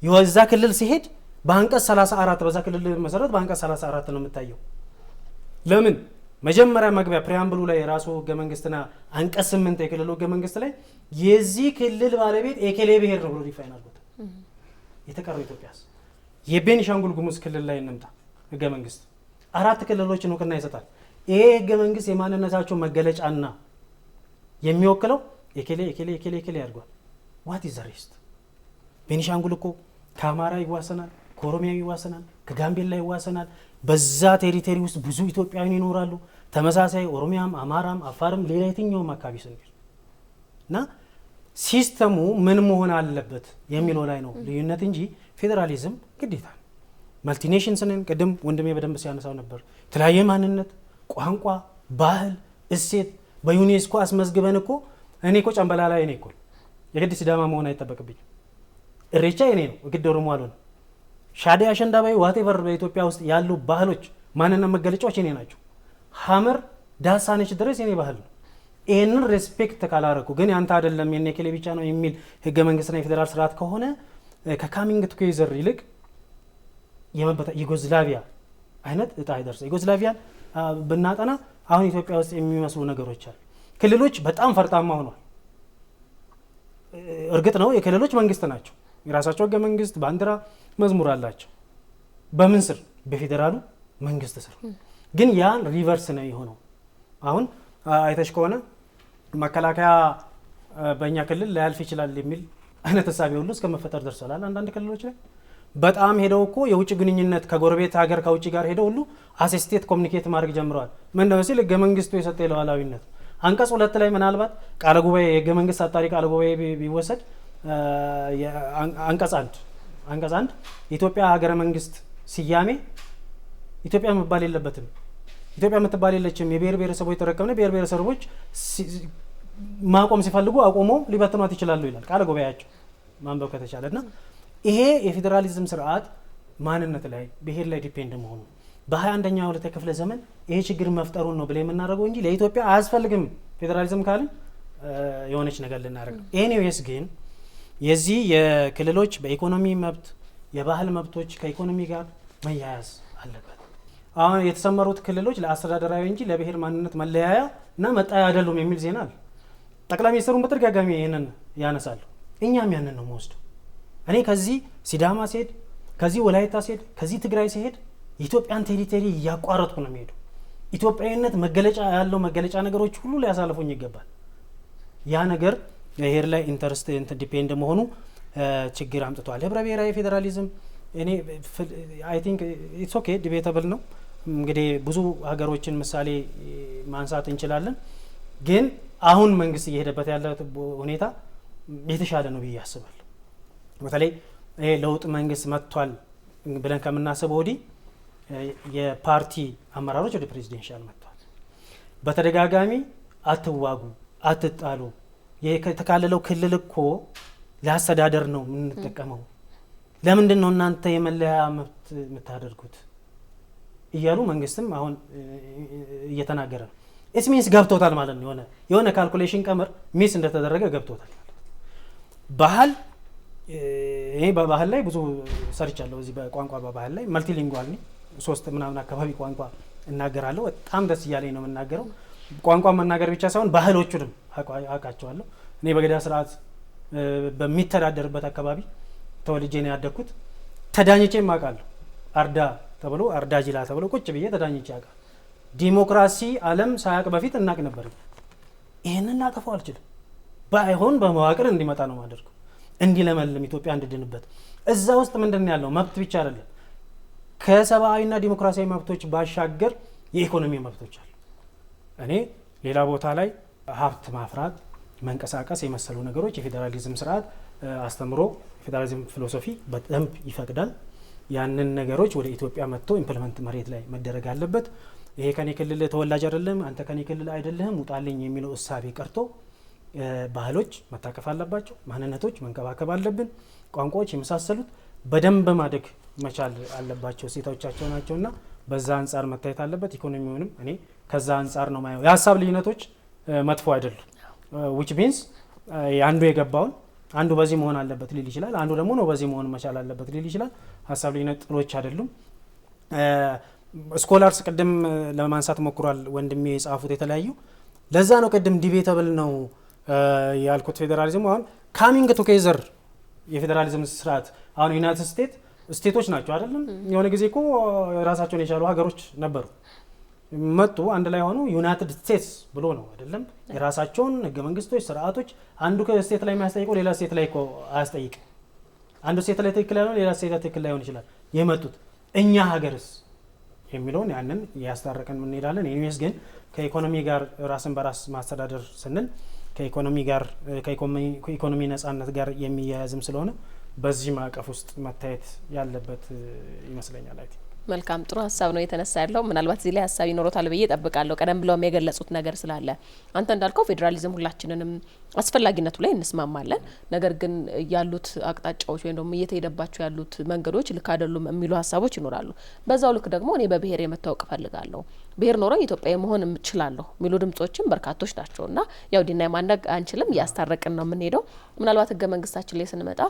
የወዛ ክልል ሲሄድ በአንቀጽ 34 በዛ ክልል መሰረት በአንቀጽ 34 ነው የምታየው። ለምን? መጀመሪያ መግቢያ ፕሪያምብሉ ላይ የራሱ ህገ መንግስትና አንቀጽ 8 የክልሉ ህገ መንግስት ላይ የዚህ ክልል ባለቤት ኤኬሌ ብሔር ነው ብሎ ዲፋይን አድርጎታል። የተቀረው ኢትዮጵያስ የቤኒሻንጉል ጉሙዝ ክልል ላይ እንምጣ። ህገ መንግስት 4 ክልሎችን እውቅና ይሰጣል። ይሄ ህገ መንግስት የማንነታቸው መገለጫና የሚወክለው ኤኬሌ ኤኬሌ ኤኬሌ ኤኬሌ ያድርጓል። ዋት ኢዝ ዘ ሬስት? ቤኒሻንጉል እኮ ከአማራ ይዋሰናል፣ ከኦሮሚያ ይዋሰናል፣ ከጋምቤላ ይዋሰናል። በዛ ቴሪቶሪ ውስጥ ብዙ ኢትዮጵያውያን ይኖራሉ። ተመሳሳይ ኦሮሚያም፣ አማራም፣ አፋርም ሌላ የትኛውም አካባቢ ስንል እና ሲስተሙ ምን መሆን አለበት የሚለው ላይ ነው ልዩነት እንጂ ፌዴራሊዝም ግዴታ ነው። መልቲኔሽንስንን ቅድም ወንድሜ በደንብ ሲያነሳው ነበር። የተለያየ ማንነት፣ ቋንቋ፣ ባህል፣ እሴት በዩኔስኮ አስመዝግበን እኮ እኔ እኮ ጨምበላላ እኔ እኮ የግድ ሲዳማ መሆን አይጠበቅብኝም። እሬቻ የኔ ነው፣ ግድ ኦሮሞ አልሆንም። ሻዴ፣ አሸንዳ ባይ ዋቴቨር በኢትዮጵያ ውስጥ ያሉ ባህሎች ማንነት መገለጫዎች የኔ ናቸው። ሀመር ዳሳነች ድረስ የኔ ባህል ነው። ይህንን ሬስፔክት ካላረኩ ግን ያንተ አይደለም የኔ ክሌ ብቻ ነው የሚል ህገ መንግስትና የፌዴራል ስርዓት ከሆነ ከካሚንግ ቱጌዘር ይልቅ ዩጎዝላቪያ አይነት እጣ ይደርሳል። ዩጎስላቪያን ብናጠና አሁን ኢትዮጵያ ውስጥ የሚመስሉ ነገሮች አሉ። ክልሎች በጣም ፈርጣማ ሆኗል። እርግጥ ነው የክልሎች መንግስት ናቸው። የራሳቸው ህገ መንግስት፣ ባንዲራ፣ መዝሙር አላቸው። በምን ስር? በፌዴራሉ መንግስት ስር። ግን ያን ሪቨርስ ነው የሆነው። አሁን አይተሽ ከሆነ መከላከያ በእኛ ክልል ላያልፍ ይችላል የሚል አይነት ሀሳብ ሁሉ እስከ መፈጠር ደርሰዋል። አንዳንድ ክልሎች ላይ በጣም ሄደው እኮ የውጭ ግንኙነት ከጎረቤት ሀገር ከውጭ ጋር ሄደው ሁሉ አሲስቴት ኮሚኒኬት ማድረግ ጀምረዋል። ምን ነው ሲል ህገ መንግስቱ የሰጠ ሉዓላዊነት አንቀጽ 2 ላይ ምናልባት ቃለ ጉባኤ የህገ መንግስት አጣሪ ቃለ ጉባኤ ቢወሰድ አንቀጽ 1 የኢትዮጵያ ሀገረ መንግስት ስያሜ ኢትዮጵያ መባል የለበትም። ኢትዮጵያ የምትባል የለችም። የብሔር ብሔረሰቦች ተረከብነ ብሔር ብሔረሰቦች ማቆም ሲፈልጉ አቆመው ሊበትኗት ይችላሉ ይላል ቃለ ጉባኤያቸው ማንበብ ከተቻለና ይሄ የፌዴራሊዝም ስርዓት ማንነት ላይ ብሔር ላይ ዲፔንድ መሆኑ በ21ኛው ክፍለ ዘመን ይሄ ችግር መፍጠሩን ነው ብለን የምናደርገው እንጂ ለኢትዮጵያ አያስፈልግም ፌዴራሊዝም ካልን የሆነች ነገር ልናደርግ ነው። ኤኒዌይስ ግን የዚህ የክልሎች በኢኮኖሚ መብት የባህል መብቶች ከኢኮኖሚ ጋር መያያዝ አለበት። አሁን የተሰመሩት ክልሎች ለአስተዳደራዊ እንጂ ለብሔር ማንነት መለያያ እና መጣያ አይደሉም የሚል ዜና አለ። ጠቅላይ ሚኒስትሩን በተደጋጋሚ ይሄንን ያነሳሉ። እኛም ያንን ነው የምወስደው። እኔ ከዚህ ሲዳማ ሲሄድ፣ ከዚህ ወላይታ ሲሄድ፣ ከዚህ ትግራይ ሲሄድ የኢትዮጵያን ቴሪቶሪ እያቋረጥኩ ነው የሚሄደው። ኢትዮጵያዊነት መገለጫ ያለው መገለጫ ነገሮች ሁሉ ሊያሳልፉኝ ይገባል። ያ ነገር ብሔር ላይ ኢንተረስት ዲፔንድ መሆኑ ችግር አምጥቷል። ህብረ ብሔራዊ ፌዴራሊዝም እኔ አይ ቲንክ ኢትስ ኦኬ ዲቤተብል ነው። እንግዲህ ብዙ ሀገሮችን ምሳሌ ማንሳት እንችላለን። ግን አሁን መንግስት እየሄደበት ያለ ሁኔታ የተሻለ ነው ብዬ አስባለሁ። በተለይ ይሄ ለውጥ መንግስት መጥቷል ብለን ከምናስበው ወዲህ የፓርቲ አመራሮች ወደ ፕሬዚደንሻል መጥቷል። በተደጋጋሚ አትዋጉ፣ አትጣሉ፣ የተካለለው ክልል እኮ ለአስተዳደር ነው የምንጠቀመው፣ ለምንድን ነው እናንተ የመለያ መብት የምታደርጉት እያሉ መንግስትም አሁን እየተናገረ ነው። ኢትስ ሚንስ ገብቶታል ማለት ነው። የሆነ ካልኩሌሽን ቀመር ሚስ እንደተደረገ ገብቶታል ማለት ነው። ባህል እኔ በባህል ላይ ብዙ ሰርቻለሁ። እዚህ በቋንቋ በባህል ላይ መልቲሊንጓል ነኝ። 3 ምናምን አካባቢ ቋንቋ እናገራለሁ። በጣም ደስ እያለኝ ነው የምናገረው። ቋንቋ መናገር ብቻ ሳይሆን ባህሎቹንም አውቃቸዋለሁ። እኔ በገዳ ስርዓት በሚተዳደርበት አካባቢ ተወልጄ ነው ያደግኩት። ተዳኝቼም አውቃለሁ። አርዳ ተብሎ አርዳ ጅላ ተብሎ ቁጭ ብዬ ተዳኝቼ አውቃለሁ። ዲሞክራሲ ዓለም ሳያውቅ በፊት እናውቅ ነበር። ይሄንን ላጠፋው አልችልም። ባይሆን በመዋቅር እንዲመጣ ነው ማደርገው፣ እንዲለመልም ኢትዮጵያ እንድድንበት። እዛ ውስጥ ምንድን ያለው መብት ብቻ አይደለም፣ ከሰብአዊና ዲሞክራሲያዊ መብቶች ባሻገር የኢኮኖሚ መብቶች አሉ። እኔ ሌላ ቦታ ላይ ሀብት ማፍራት፣ መንቀሳቀስ የመሰሉ ነገሮች የፌዴራሊዝም ስርዓት አስተምሮ ፌዴራሊዝም ፊሎሶፊ በደንብ ይፈቅዳል። ያንን ነገሮች ወደ ኢትዮጵያ መጥቶ ኢምፕሊመንት መሬት ላይ መደረግ አለበት። ይሄ ከኔ ክልል ተወላጅ አይደለም፣ አንተ ከኔ ክልል አይደለህም ውጣልኝ የሚለው እሳቤ ቀርቶ ባህሎች መታቀፍ አለባቸው። ማንነቶች መንከባከብ አለብን። ቋንቋዎች የመሳሰሉት በደንብ ማደግ መቻል አለባቸው። ሴቶቻቸው ናቸውና በዛ አንጻር መታየት አለበት። ኢኮኖሚውንም እኔ ከዛ አንጻር ነው ማየው። የሀሳብ ልዩነቶች መጥፎ አይደሉም። which means አንዱ የገባውን አንዱ በዚህ መሆን አለበት ሊል ይችላል፣ አንዱ ደግሞ ነው በዚህ መሆን መቻል አለበት ሊል ይችላል። ሀሳብ ልዩነት ጥሎች አይደሉም። ስኮላርስ ቅድም ለማንሳት ሞክሯል ወንድሜ የጻፉት የተለያዩ። ለዛ ነው ቅድም ዲቤተብል ነው ያልኩት። ፌዴራሊዝም አሁን ካሚንግ ቱጌዘር የፌዴራሊዝም ስርዓት አሁን ዩናይትድ ስቴቶች ናቸው አይደለም። የሆነ ጊዜ እኮ ራሳቸውን የቻሉ ሀገሮች ነበሩ፣ መጡ፣ አንድ ላይ ሆኑ ዩናይትድ ስቴትስ ብሎ ነው አይደለም። የራሳቸውን ህገ መንግስቶች፣ ስርዓቶች አንዱ ከስቴት ላይ የሚያስጠይቀው ሌላ ስቴት ላይ እኮ አያስጠይቅ። አንዱ ስቴት ላይ ትክክል ያልሆነ ሌላ ስቴት ላይ ትክክል ላይሆን ይችላል። የመጡት እኛ ሀገርስ የሚለውን ያንን ያስታረቀን እንሄዳለን። ኤኒዌይስ ግን ከኢኮኖሚ ጋር ራስን በራስ ማስተዳደር ስንል ከኢኮኖሚ ጋር ከኢኮኖሚ ነጻነት ጋር የሚያያዝም ስለሆነ በዚህ ማዕቀፍ ውስጥ መታየት ያለበት ይመስለኛል። አይ መልካም ጥሩ ሀሳብ ነው የተነሳ ያለው። ምናልባት እዚህ ላይ ሀሳብ ይኖሮታል ብዬ ጠብቃለሁ። ቀደም ብለውም የገለጹት ነገር ስላለ አንተ እንዳልከው ፌዴራሊዝም ሁላችንንም አስፈላጊነቱ ላይ እንስማማለን። ነገር ግን ያሉት አቅጣጫዎች ወይም ደግሞ እየተሄደባቸው ያሉት መንገዶች ልክ አይደሉም የሚሉ ሀሳቦች ይኖራሉ። በዛው ልክ ደግሞ እኔ በብሔር የመታወቅ ፈልጋለሁ፣ ብሔር ኖረኝ ኢትዮጵያዊ መሆን እችላለሁ የሚሉ ድምጾችም በርካቶች ናቸውና ያው ዲናይ ማድረግ አንችልም፣ እያስታረቅን ነው የምንሄደው። ምናልባት ህገ መንግስታችን ላይ ስንመጣ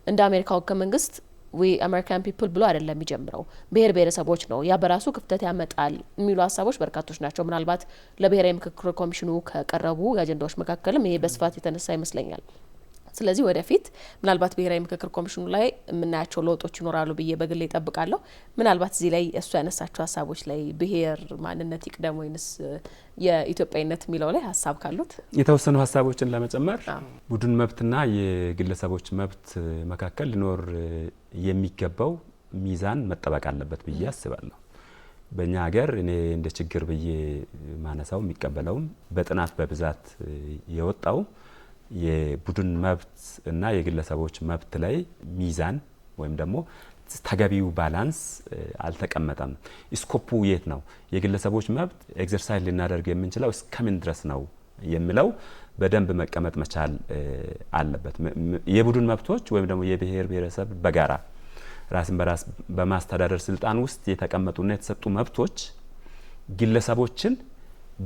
እንደ አሜሪካው ህገ መንግስት ዊ አሜሪካን ፒፕል ብሎ አይደለም የሚጀምረው ብሔር ብሔረሰቦች ነው። ያ በራሱ ክፍተት ያመጣል የሚሉ ሀሳቦች በርካቶች ናቸው። ምናልባት ለብሔራዊ ምክክር ኮሚሽኑ ከቀረቡ አጀንዳዎች መካከልም ይሄ በስፋት የተነሳ ይመስለኛል። ስለዚህ ወደፊት ምናልባት ብሔራዊ ምክክር ኮሚሽኑ ላይ የምናያቸው ለውጦች ይኖራሉ ብዬ በግሌ እጠብቃለሁ። ምናልባት እዚህ ላይ እሱ ያነሳቸው ሀሳቦች ላይ ብሔር ማንነት ይቅደም ወይንስ የኢትዮጵያዊነት የሚለው ላይ ሀሳብ ካሉት የተወሰኑ ሀሳቦችን ለመጨመር ቡድን መብትና የግለሰቦች መብት መካከል ሊኖር የሚገባው ሚዛን መጠበቅ አለበት ብዬ አስባለሁ። በእኛ ሀገር እኔ እንደ ችግር ብዬ ማነሳው የሚቀበለውም በጥናት በብዛት የወጣው የቡድን መብት እና የግለሰቦች መብት ላይ ሚዛን ወይም ደግሞ ተገቢው ባላንስ አልተቀመጠም። ስኮፑ የት ነው? የግለሰቦች መብት ኤክሰርሳይዝ ልናደርግ የምንችለው እስከምን ድረስ ነው የሚለው በደንብ መቀመጥ መቻል አለበት። የቡድን መብቶች ወይም ደግሞ የብሔር ብሔረሰብ በጋራ ራስን በራስ በማስተዳደር ስልጣን ውስጥ የተቀመጡና የተሰጡ መብቶች ግለሰቦችን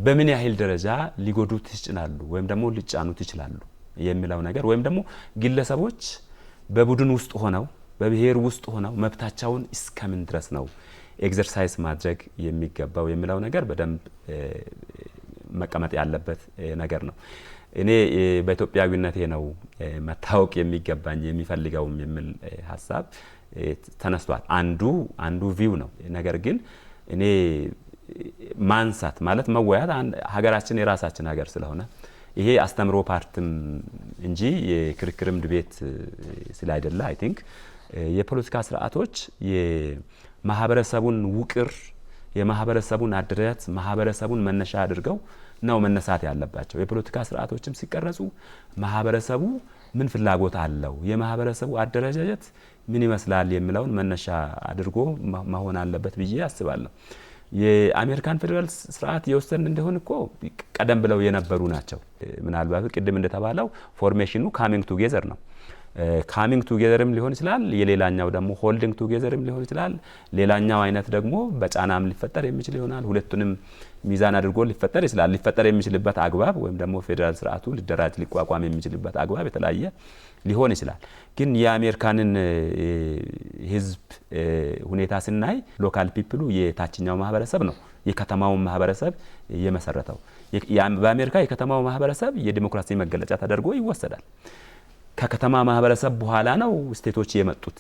በምን ያህል ደረጃ ሊጎዱት ይችላሉ ወይም ደግሞ ሊጫኑት ይችላሉ የሚለው ነገር ወይም ደግሞ ግለሰቦች በቡድን ውስጥ ሆነው በብሔር ውስጥ ሆነው መብታቸውን እስከምን ድረስ ነው ኤክሰርሳይዝ ማድረግ የሚገባው የሚለው ነገር በደንብ መቀመጥ ያለበት ነገር ነው። እኔ በኢትዮጵያዊነቴ ነው መታወቅ የሚገባኝ የሚፈልገውም የሚል ሀሳብ ተነስቷል። አንዱ ቪው ነው። ነገር ግን እኔ ማንሳት ማለት መወያት ሀገራችን የራሳችን ሀገር ስለሆነ ይሄ አስተምሮ ፓርትም እንጂ የክርክርም ድቤት ስላይደለ አይ ቲንክ የፖለቲካ ስርዓቶች የማህበረሰቡን ውቅር የማህበረሰቡን አደረጃጀት ማህበረሰቡን መነሻ አድርገው ነው መነሳት ያለባቸው። የፖለቲካ ስርዓቶችም ሲቀረጹ ማህበረሰቡ ምን ፍላጎት አለው፣ የማህበረሰቡ አደረጃጀት ምን ይመስላል የሚለውን መነሻ አድርጎ መሆን አለበት ብዬ አስባለሁ። የአሜሪካን ፌደራል ስርዓት የወሰን እንደሆነ እኮ ቀደም ብለው የነበሩ ናቸው። ምናልባት ቅድም እንደተባለው ፎርሜሽኑ ካሚንግ ቱጌዘር ነው። ካሚንግ ቱጌዘርም ሊሆን ይችላል፣ የሌላኛው ደግሞ ሆልዲንግ ቱጌዘርም ሊሆን ይችላል። ሌላኛው አይነት ደግሞ በጫናም ሊፈጠር የሚችል ይሆናል። ሁለቱንም ሚዛን አድርጎ ሊፈጠር ይችላል። ሊፈጠር የሚችልበት አግባብ ወይም ደግሞ ፌደራል ስርዓቱ ሊደራጅ ሊቋቋም የሚችልበት አግባብ የተለያየ ሊሆን ይችላል። ግን የአሜሪካንን ህዝብ ሁኔታ ስናይ ሎካል ፒፕሉ የታችኛው ማህበረሰብ ነው የከተማው ማህበረሰብ የመሰረተው። በአሜሪካ የከተማው ማህበረሰብ የዲሞክራሲ መገለጫ ተደርጎ ይወሰዳል። ከከተማ ማህበረሰብ በኋላ ነው ስቴቶች የመጡት።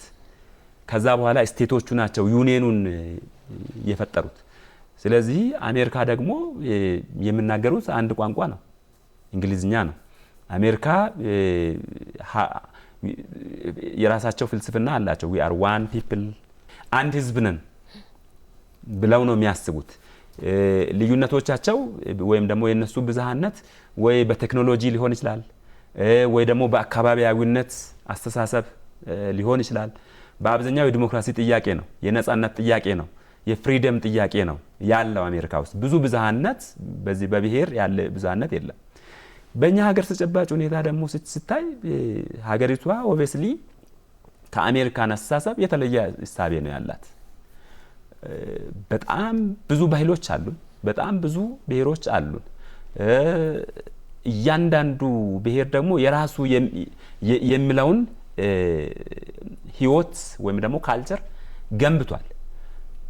ከዛ በኋላ ስቴቶቹ ናቸው ዩኒየኑን የፈጠሩት። ስለዚህ አሜሪካ ደግሞ የሚናገሩት አንድ ቋንቋ ነው፣ እንግሊዝኛ ነው። አሜሪካ የራሳቸው ፍልስፍና አላቸው። we are one people አንድ ህዝብ ነን ብለው ነው የሚያስቡት። ልዩነቶቻቸው ወይም ደግሞ የነሱ ብዝሃነት ወይ በቴክኖሎጂ ሊሆን ይችላል ወይ ደግሞ በአካባቢያዊነት አስተሳሰብ ሊሆን ይችላል። በአብዛኛው የዲሞክራሲ ጥያቄ ነው፣ የነጻነት ጥያቄ ነው፣ የፍሪደም ጥያቄ ነው ያለው አሜሪካ ውስጥ። ብዙ ብዝሃነት በዚህ በብሔር ያለ ብዝሃነት የለም። በእኛ ሀገር ተጨባጭ ሁኔታ ደግሞ ስታይ ሀገሪቷ ኦብቪየስሊ ከአሜሪካን አስተሳሰብ የተለየ እሳቤ ነው ያላት። በጣም ብዙ ባህሎች አሉን፣ በጣም ብዙ ብሔሮች አሉን። እያንዳንዱ ብሔር ደግሞ የራሱ የሚለውን ህይወት ወይም ደግሞ ካልቸር ገንብቷል።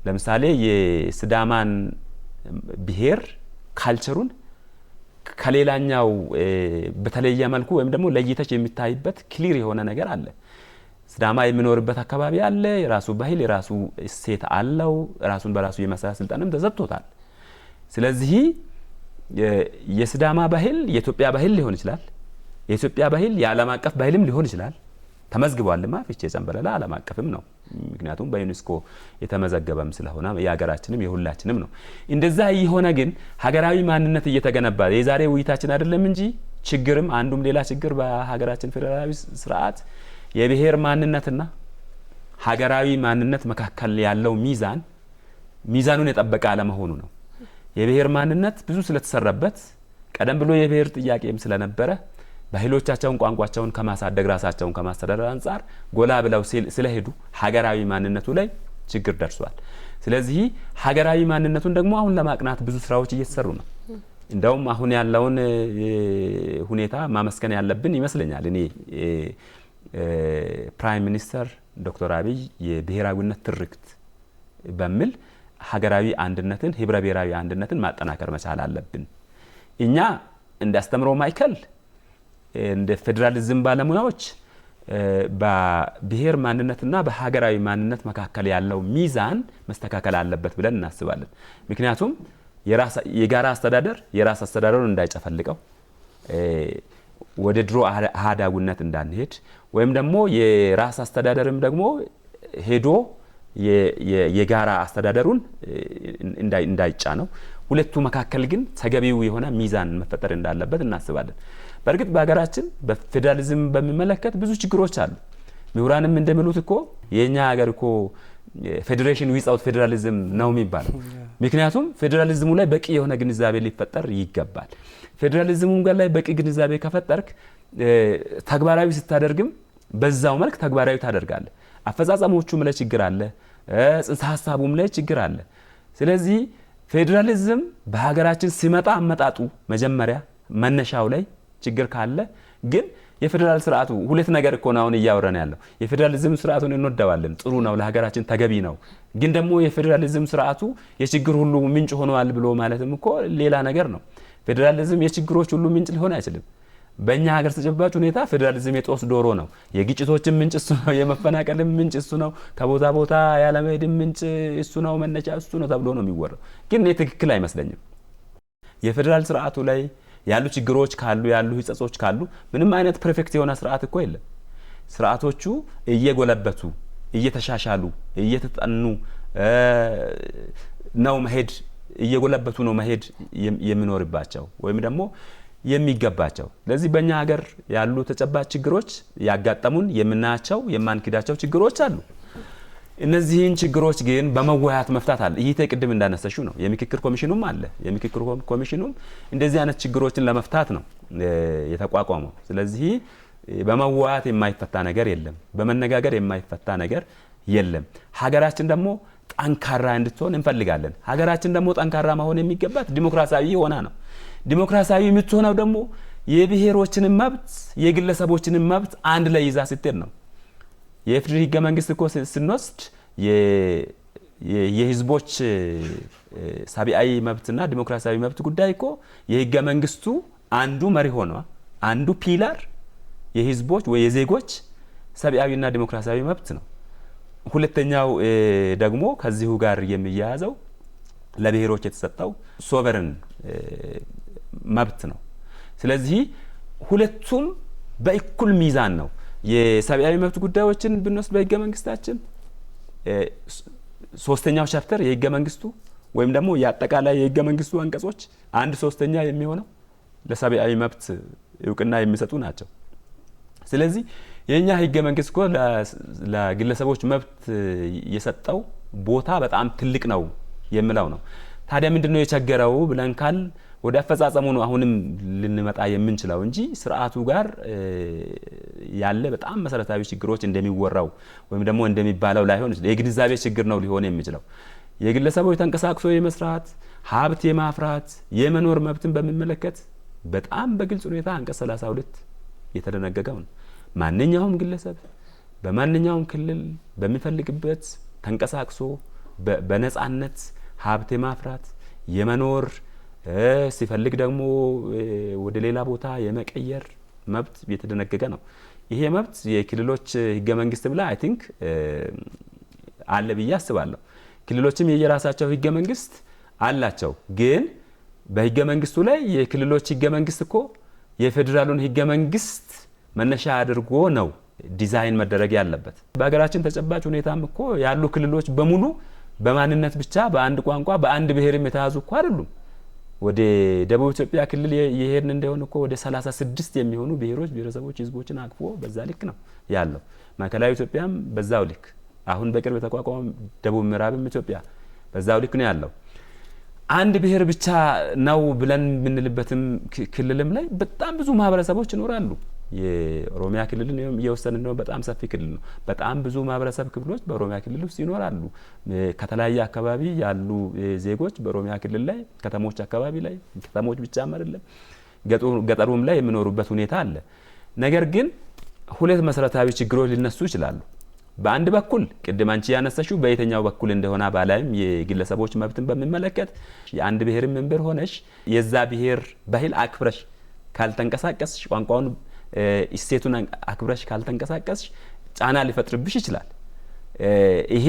ለምሳሌ የሲዳማን ብሔር ካልቸሩን ከሌላኛው በተለየ መልኩ ወይም ደግሞ ለይተች የሚታይበት ክሊር የሆነ ነገር አለ። ሲዳማ የሚኖርበት አካባቢ አለ፣ የራሱ ባህል የራሱ እሴት አለው። ራሱን በራሱ የመሰረት ስልጣንም ተሰጥቶታል። ስለዚህ የሲዳማ ባህል የኢትዮጵያ ባህል ሊሆን ይችላል። የኢትዮጵያ ባህል የዓለም አቀፍ ባህልም ሊሆን ይችላል። ተመዝግቧልማ ፊቼ ጨንበለላ ዓለም አቀፍም ነው። ምክንያቱም በዩኔስኮ የተመዘገበም ስለሆነ የሀገራችንም የሁላችንም ነው። እንደዛ የሆነ ግን ሀገራዊ ማንነት እየተገነባ የዛሬ ውይይታችን አይደለም እንጂ ችግርም አንዱም ሌላ ችግር በሀገራችን ፌደራላዊ ስርዓት የብሔር ማንነትና ሀገራዊ ማንነት መካከል ያለው ሚዛኑን የጠበቀ አለመሆኑ ነው። የብሔር ማንነት ብዙ ስለተሰራበት ቀደም ብሎ የብሔር ጥያቄም ስለነበረ ባህሎቻቸውን ቋንቋቸውን ከማሳደግ ራሳቸውን ከማስተዳደር አንጻር ጎላ ብለው ስለሄዱ ሀገራዊ ማንነቱ ላይ ችግር ደርሷል። ስለዚህ ሀገራዊ ማንነቱን ደግሞ አሁን ለማቅናት ብዙ ስራዎች እየተሰሩ ነው። እንደውም አሁን ያለውን ሁኔታ ማመስገን ያለብን ይመስለኛል። እኔ ፕራይም ሚኒስተር ዶክተር አብይ የብሔራዊነት ትርክት በሚል ሀገራዊ አንድነትን ህብረ ብሔራዊ አንድነትን ማጠናከር መቻል አለብን። እኛ እንደ አስተምሮ ማዕከል እንደ ፌዴራሊዝም ባለሙያዎች በብሔር ማንነትና በሀገራዊ ማንነት መካከል ያለው ሚዛን መስተካከል አለበት ብለን እናስባለን። ምክንያቱም የጋራ አስተዳደር የራስ አስተዳደሩን እንዳይጨፈልቀው ወደ ድሮ አህዳዊነት እንዳንሄድ ወይም ደግሞ የራስ አስተዳደርም ደግሞ ሄዶ የጋራ አስተዳደሩን እንዳይጫነው ሁለቱ መካከል ግን ተገቢው የሆነ ሚዛን መፈጠር እንዳለበት እናስባለን። በእርግጥ በሀገራችን በፌዴራሊዝም በሚመለከት ብዙ ችግሮች አሉ። ምሁራንም እንደሚሉት እኮ የኛ ሀገር እኮ ፌዴሬሽን ዊዛውት ፌዴራሊዝም ነው የሚባለው። ምክንያቱም ፌዴራሊዝሙ ላይ በቂ የሆነ ግንዛቤ ሊፈጠር ይገባል። ፌዴራሊዝሙ ላይ በቂ ግንዛቤ ከፈጠርክ ተግባራዊ ስታደርግም በዛው መልክ ተግባራዊ ታደርጋለህ። አፈጻጸሞቹም ላይ ችግር አለ፣ ጽንሰ ሀሳቡም ላይ ችግር አለ። ስለዚህ ፌዴራሊዝም በሀገራችን ሲመጣ አመጣጡ መጀመሪያ መነሻው ላይ ችግር ካለ ግን የፌዴራል ስርዓቱ ሁለት ነገር እኮ ነው አሁን እያወራን ያለው። የፌዴራሊዝም ስርዓቱን እንወደዋለን፣ ጥሩ ነው፣ ለሀገራችን ተገቢ ነው። ግን ደግሞ የፌዴራሊዝም ስርዓቱ የችግር ሁሉ ምንጭ ሆኗል ብሎ ማለትም እኮ ሌላ ነገር ነው። ፌዴራሊዝም የችግሮች ሁሉ ምንጭ ሊሆን አይችልም። በእኛ ሀገር ተጨባጭ ሁኔታ ፌዴራሊዝም የጦስ ዶሮ ነው። የግጭቶችን ምንጭ እሱ ነው፣ የመፈናቀልም ምንጭ እሱ ነው፣ ከቦታ ቦታ ያለመሄድም ምንጭ እሱ ነው፣ መነሻ እሱ ነው ተብሎ ነው የሚወራው። ግን እኔ ትክክል አይመስለኝም። የፌዴራል ስርዓቱ ላይ ያሉ ችግሮች ካሉ ያሉ ህጸጾች ካሉ ምንም አይነት ፐርፌክት የሆነ ስርዓት እኮ የለም። ስርዓቶቹ እየጎለበቱ እየተሻሻሉ እየተጠኑ ነው መሄድ እየጎለበቱ ነው መሄድ የሚኖርባቸው ወይም ደግሞ የሚገባቸው። ለዚህ በእኛ ሀገር ያሉ ተጨባጭ ችግሮች ያጋጠሙን የምናያቸው የማንክዳቸው ችግሮች አሉ። እነዚህን ችግሮች ግን በመወያየት መፍታት አለ። ይሄ ቅድም እንዳነሳሽው ነው። የምክክር ኮሚሽኑም አለ። የምክክር ኮሚሽኑም እንደዚህ አይነት ችግሮችን ለመፍታት ነው የተቋቋመው። ስለዚህ በመወያየት የማይፈታ ነገር የለም፣ በመነጋገር የማይፈታ ነገር የለም። ሀገራችን ደግሞ ጠንካራ እንድትሆን እንፈልጋለን። ሀገራችን ደግሞ ጠንካራ መሆን የሚገባት ዲሞክራሲያዊ ሆና ነው። ዲሞክራሲያዊ የምትሆነው ደግሞ የብሔሮችን መብት የግለሰቦችን መብት አንድ ላይ ይዛ ስትሄድ ነው። የኢፌዴሪ ህገ መንግስት እኮ ስንወስድ የህዝቦች ሰብአዊ መብትና ዲሞክራሲያዊ መብት ጉዳይ እኮ የህገ መንግስቱ አንዱ መሪ ሆነ አንዱ ፒላር የህዝቦች ወይ የዜጎች ሰብአዊና ዲሞክራሲያዊ መብት ነው። ሁለተኛው ደግሞ ከዚሁ ጋር የሚያያዘው ለብሔሮች የተሰጠው ሶቨረን መብት ነው። ስለዚህ ሁለቱም በእኩል ሚዛን ነው። የሰብአዊ መብት ጉዳዮችን ብንወስድ በህገ መንግስታችን ሶስተኛው ቻፕተር የህገ መንግስቱ ወይም ደግሞ የአጠቃላይ የህገ መንግስቱ አንቀጾች 1/3 የሚሆነው ለሰብአዊ መብት እውቅና የሚሰጡ ናቸው። ስለዚህ የኛ ህገ መንግስት እኮ ለግለሰቦች መብት የሰጠው ቦታ በጣም ትልቅ ነው የሚለው ነው። ታዲያ ምንድነው የቸገረው ብለን ካል ወደ አፈጻጸሙ ነው አሁንም ልንመጣ የምንችለው እንጂ ስርዓቱ ጋር ያለ በጣም መሰረታዊ ችግሮች እንደሚወራው ወይም ደግሞ እንደሚባለው ላይሆን ይችላል። የግንዛቤ ችግር ነው ሊሆን የሚችለው። የግለሰቦች ተንቀሳቅሶ የመስራት ሀብት የማፍራት የመኖር መብትን በሚመለከት በጣም በግልጽ ሁኔታ አንቀጽ 32 የተደነገገው ነው። ማንኛውም ግለሰብ በማንኛውም ክልል በሚፈልግበት ተንቀሳቅሶ በነጻነት ሀብት የማፍራት የመኖር ሲፈልግ ደግሞ ወደ ሌላ ቦታ የመቀየር መብት የተደነገገ ነው። ይሄ መብት የክልሎች ህገ መንግስት ብላ አይ ቲንክ አለ ብዬ አስባለሁ። ክልሎችም የየራሳቸው ህገ መንግስት አላቸው። ግን በህገ መንግስቱ ላይ የክልሎች ህገ መንግስት እኮ የፌዴራሉን ህገ መንግስት መነሻ አድርጎ ነው ዲዛይን መደረግ ያለበት። በሀገራችን ተጨባጭ ሁኔታም እኮ ያሉ ክልሎች በሙሉ በማንነት ብቻ በአንድ ቋንቋ በአንድ ብሔርም የተያዙ እኮ አይደሉም። ወደ ደቡብ ኢትዮጵያ ክልል የሄድን እንደሆነ እኮ ወደ 36 የሚሆኑ ብሔሮች ብሔረሰቦች ህዝቦችን አቅፎ በዛ ልክ ነው ያለው። ማዕከላዊ ኢትዮጵያም በዛው ልክ፣ አሁን በቅርብ የተቋቋመ ደቡብ ምዕራብም ኢትዮጵያ በዛው ልክ ነው ያለው። አንድ ብሔር ብቻ ነው ብለን የምንልበትም ክልልም ላይ በጣም ብዙ ማህበረሰቦች ይኖራሉ። የኦሮሚያ ክልልን እየወሰንን ነው። በጣም ሰፊ ክልል ነው። በጣም ብዙ ማህበረሰብ ክፍሎች በኦሮሚያ ክልል ውስጥ ይኖራሉ። ከተለያየ አካባቢ ያሉ ዜጎች በኦሮሚያ ክልል ላይ ከተሞች አካባቢ ላይ ከተሞች ብቻም አይደለም ገጠሩም ላይ የሚኖሩበት ሁኔታ አለ። ነገር ግን ሁለት መሰረታዊ ችግሮች ሊነሱ ይችላሉ። በአንድ በኩል ቅድም አንቺ ያነሳሽው በየትኛው በኩል እንደሆነ ባላይም የግለሰቦች መብትን በሚመለከት የአንድ ብሔር መንበር ሆነሽ የዛ ብሔር ባህል አክብረሽ ካልተንቀሳቀስሽ ቋንቋውን እሴቱን አክብረሽ ካልተንቀሳቀስሽ ጫና ሊፈጥርብሽ ይችላል። ይሄ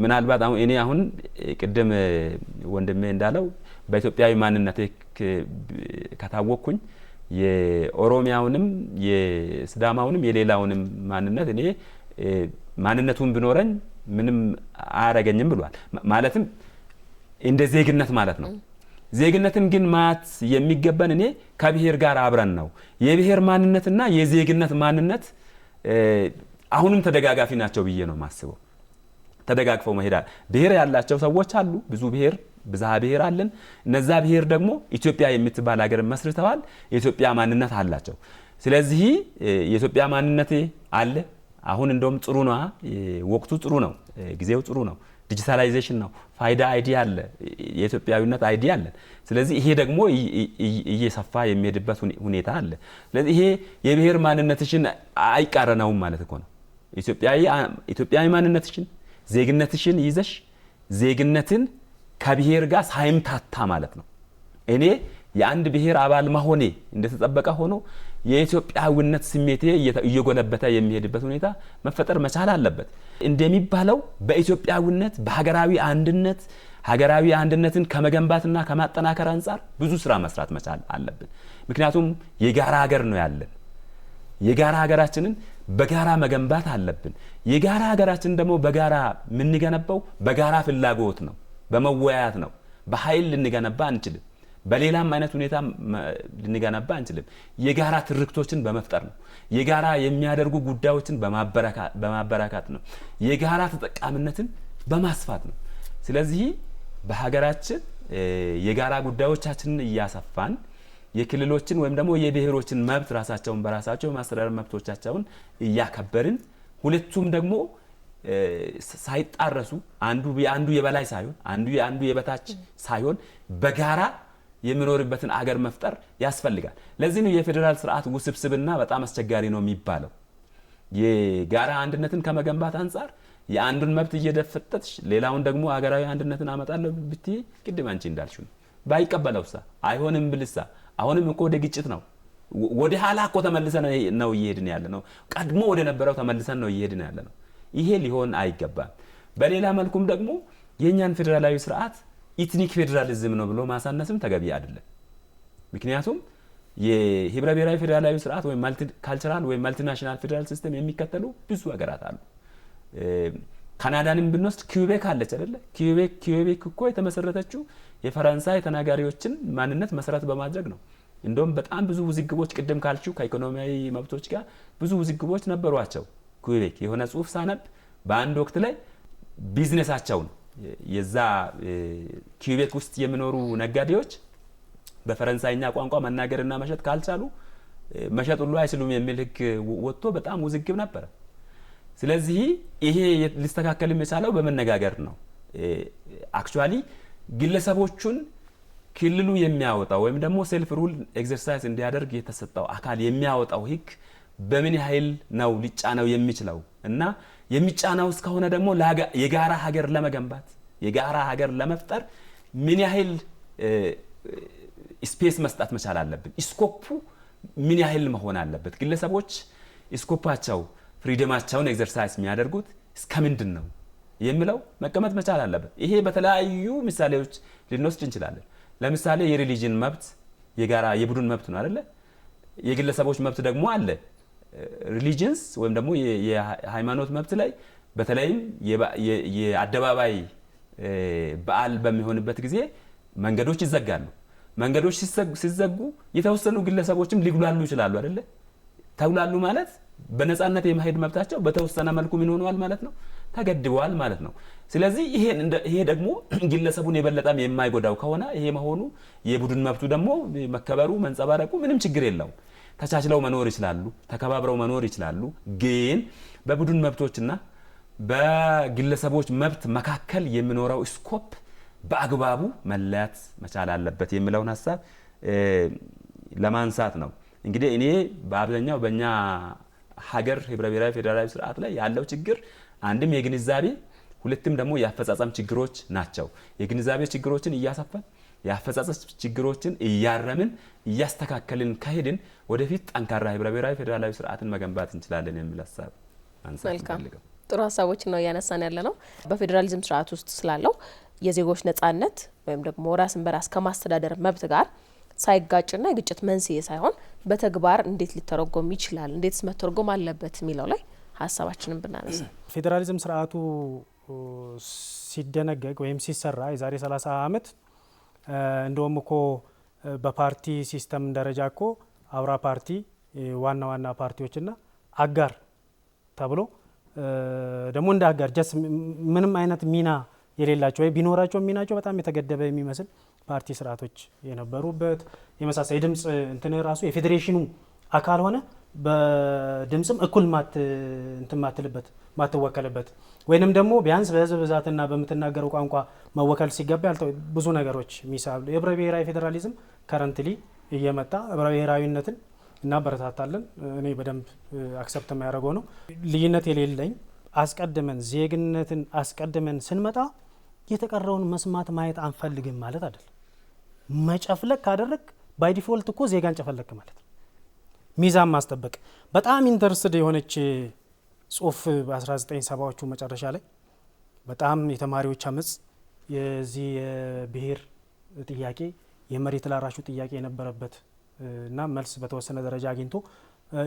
ምናልባት እኔ አሁን ቅድም ወንድሜ እንዳለው በኢትዮጵያዊ ማንነቴ ከታወቅኩኝ የኦሮሚያውንም የስዳማውንም የሌላውንም ማንነት እኔ ማንነቱን ቢኖረኝ ምንም አያረገኝም ብሏል። ማለትም እንደ ዜግነት ማለት ነው። ዜግነትን ግን ማት የሚገባን እኔ ከብሔር ጋር አብረን ነው። የብሔር ማንነትና የዜግነት ማንነት አሁንም ተደጋጋፊ ናቸው ብዬ ነው ማስበው። ተደጋግፈው መሄዳል። ብሔር ያላቸው ሰዎች አሉ። ብዙ ብሔር ብዝሃ ብሔር አለን። እነዛ ብሔር ደግሞ ኢትዮጵያ የምትባል ሀገር መስርተዋል። የኢትዮጵያ ማንነት አላቸው። ስለዚህ የኢትዮጵያ ማንነቴ አለ። አሁን እንደውም ጥሩ ነው። ወቅቱ ጥሩ ነው። ጊዜው ጥሩ ነው። ዲጂታላይዜሽን ነው። ፋይዳ አይዲ አለ። የኢትዮጵያዊነት አይዲ አለ። ስለዚህ ይሄ ደግሞ እየሰፋ የሚሄድበት ሁኔታ አለ። ስለዚህ ይሄ የብሔር ማንነትሽን አይቃረነውም ማለት እኮ ነው። ኢትዮጵያዊ ማንነትሽን ዜግነትሽን ይዘሽ ዜግነትን ከብሔር ጋር ሳይምታታ ማለት ነው። እኔ የአንድ ብሔር አባል መሆኔ እንደተጠበቀ ሆኖ የኢትዮጵያዊነት ስሜቴ እየጎለበተ የሚሄድበት ሁኔታ መፈጠር መቻል አለበት። እንደሚባለው በኢትዮጵያዊነት በሀገራዊ አንድነትን ከመገንባትና ከማጠናከር አንፃር ብዙ ስራ መስራት መቻል አለብን። ምክንያቱም የጋራ ሀገር ነው ያለን። የጋራ ሀገራችንን በጋራ መገንባት አለብን። የጋራ ሀገራችን ደግሞ በጋራ የምንገነባው በጋራ ፍላጎት ነው፣ በመወያያት ነው። በኃይል ልንገነባ አንችልም። በሌላም አይነት ሁኔታ ልንገነባ አንችልም። የጋራ ትርክቶችን በመፍጠር ነው። የጋራ የሚያደርጉ ጉዳዮችን በማበረካት ነው። የጋራ ተጠቃሚነትን በማስፋት ነው። ስለዚህ በሀገራችን የጋራ ጉዳዮቻችንን እያሰፋን የክልሎችን ወይም ደግሞ የብሔሮችን መብት ራሳቸውን በራሳቸው የማስተዳደር መብቶቻቸውን እያከበርን ሁለቱም ደግሞ ሳይጣረሱ አንዱ የበላይ ሳይሆን አንዱ የበታች ሳይሆን በጋራ የሚኖርበትን አገር መፍጠር ያስፈልጋል። ለዚህ ነው የፌዴራል ስርዓት ውስብስብና በጣም አስቸጋሪ ነው የሚባለው። የጋራ አንድነትን ከመገንባት አንፃር የአንዱን መብት እየደፈጠጥሽ ሌላውን ደግሞ አገራዊ አንድነትን አመጣለሁ ብትይ ቅድም አንቺ እንዳልሽው ባይቀበለውሳ አይሆንም ብልሳ አሁንም እኮ ወደ ግጭት ነው። ወደ ኋላ እኮ ተመልሰን ነው እየሄድን ያለ ነው። ቀድሞ ወደ ነበረው ተመልሰን ነው እየሄድን ያለ ነው። ይሄ ሊሆን አይገባም። በሌላ መልኩም ደግሞ የኛን ፌዴራላዊ ስርዓት ኢትኒክ ፌዴራሊዝም ነው ብሎ ማሳነስም ተገቢ አይደለም። ምክንያቱም የህብረ ብሔራዊ ፌዴራላዊ ስርዓት ወይ ማልቲ ካልቸራል ወይ ማልቲናሽናል ፌዴራል ሲስተም የሚከተሉ ብዙ ሀገራት አሉ። ካናዳንም ብንወስድ ኪዩቤክ አለች አይደለ? ኪዩቤክ እኮ የተመሰረተችው የፈረንሳይ ተናጋሪዎችን ማንነት መሰረት በማድረግ ነው። እንደውም በጣም ብዙ ውዝግቦች ቅድም ካልችው ከኢኮኖሚያዊ መብቶች ጋር ብዙ ውዝግቦች ነበሯቸው። ኪዩቤክ የሆነ ጽሁፍ ሳነብ በአንድ ወቅት ላይ ቢዝነሳቸውን የዛ ኪዩቤክ ውስጥ የሚኖሩ ነጋዴዎች በፈረንሳይኛ ቋንቋ መናገርና መሸጥ ካልቻሉ መሸጥ ሁሉ አይችሉም የሚል ህግ ወጥቶ በጣም ውዝግብ ነበር። ስለዚህ ይሄ ሊስተካከል የሚቻለው በመነጋገር ነው። አክቹአሊ ግለሰቦቹን ክልሉ የሚያወጣው ወይም ደግሞ ሴልፍ ሩል ኤክሰርሳይዝ እንዲያደርግ የተሰጠው አካል የሚያወጣው ህግ በምን ያህል ነው ሊጫነው የሚችለው እና የሚጫነው እስከሆነ ደግሞ የጋራ ሀገር ለመገንባት የጋራ ሀገር ለመፍጠር ምን ያህል ስፔስ መስጠት መቻል አለብን። ስኮፑ ምን ያህል መሆን አለበት? ግለሰቦች ስኮፓቸው ፍሪደማቸውን ኤክሰርሳይዝ የሚያደርጉት እስከምንድን ነው የሚለው መቀመጥ መቻል አለበት። ይሄ በተለያዩ ምሳሌዎች ልንወስድ እንችላለን። ለምሳሌ የሪሊጅን መብት የጋራ የቡድን መብት ነው አይደለ? የግለሰቦች መብት ደግሞ አለ። ሪሊጅንስ ወይም ደግሞ የሃይማኖት መብት ላይ በተለይም የአደባባይ በዓል በሚሆንበት ጊዜ መንገዶች ይዘጋሉ። መንገዶች ሲዘጉ የተወሰኑ ግለሰቦችም ሊጉላሉ ይችላሉ አይደለ? ተጉላሉ ማለት በነፃነት የመሄድ መብታቸው በተወሰነ መልኩ ምን ሆነዋል ማለት ነው? ተገድበዋል ማለት ነው። ስለዚህ ይሄ ደግሞ ግለሰቡን የበለጠም የማይጎዳው ከሆነ ይሄ መሆኑ የቡድን መብቱ ደግሞ መከበሩ መንጸባረቁ ምንም ችግር የለውም። ተቻችለው መኖር ይችላሉ፣ ተከባብረው መኖር ይችላሉ። ግን በቡድን መብቶችና በግለሰቦች መብት መካከል የሚኖረው ስኮፕ በአግባቡ መለያት መቻል አለበት የሚለውን ሐሳብ ለማንሳት ነው። እንግዲህ እኔ በአብዛኛው በእኛ ሀገር ህብረ ብሔራዊ ፌዴራላዊ ስርዓት ላይ ያለው ችግር አንድም የግንዛቤ ሁለትም ደግሞ የአፈጻጸም ችግሮች ናቸው። የግንዛቤ ችግሮችን እያሰፋን የአፈጻጸም ችግሮችን እያረምን እያስተካከልን ከሄድን ወደፊት ጠንካራ ህብረ ብሔራዊ ፌዴራላዊ ስርዓትን መገንባት እንችላለን የሚል ሀሳብ አንሳት እንፈልገው። ጥሩ ሀሳቦች ነው እያነሳን ያለ ነው። በፌዴራሊዝም ስርዓት ውስጥ ስላለው የዜጎች ነጻነት ወይም ደግሞ ራስን በራስ ከማስተዳደር መብት ጋር ሳይጋጭና የግጭት መንስኤ ሳይሆን በተግባር እንዴት ሊተረጎም ይችላል፣ እንዴትስ መተርጎም አለበት የሚለው ላይ ሀሳባችንን ብናነሳ ፌዴራሊዝም ስርዓቱ ሲደነገግ ወይም ሲሰራ የዛሬ 30 ዓመት እንደውም እኮ በፓርቲ ሲስተም ደረጃ እኮ አውራ ፓርቲ ዋና ዋና ፓርቲዎችና አጋር ተብሎ ደግሞ እንደ አጋር ጀስ ምንም አይነት ሚና የሌላቸው ወይ ቢኖራቸው ሚናቸው በጣም የተገደበ የሚመስል ፓርቲ ስርዓቶች የነበሩበት የመሳሳይ ድምጽ እንትን ራሱ የፌዴሬሽኑ አካል ሆነ በድምጽም እኩል ማትልበት ማትወከልበት ወይንም ደግሞ ቢያንስ በህዝብ ብዛትና በምትናገረው ቋንቋ መወከል ሲገባ ብዙ ነገሮች ሚሳብ የህብረ ብሔራዊ ፌዴራሊዝም ከረንትሊ እየመጣ ህብረ ብሔራዊነትን እናበረታታለን። እኔ በደንብ አክሰፕት የሚያደርገው ነው። ልዩነት የሌለኝ አስቀድመን ዜግነትን አስቀድመን ስንመጣ የተቀረውን መስማት ማየት አንፈልግም ማለት አይደል። መጨፍለቅ ካደረግ ባይ ዲፎልት እኮ ዜጋን ጨፈለክ ማለት ነው። ሚዛን ማስጠበቅ በጣም ኢንተረስትድ የሆነች ጽሁፍ በ1970ዎቹ መጨረሻ ላይ በጣም የተማሪዎች አመጽ የዚህ የብሔር ጥያቄ የመሬት ላራሹ ጥያቄ የነበረበት እና መልስ በተወሰነ ደረጃ አግኝቶ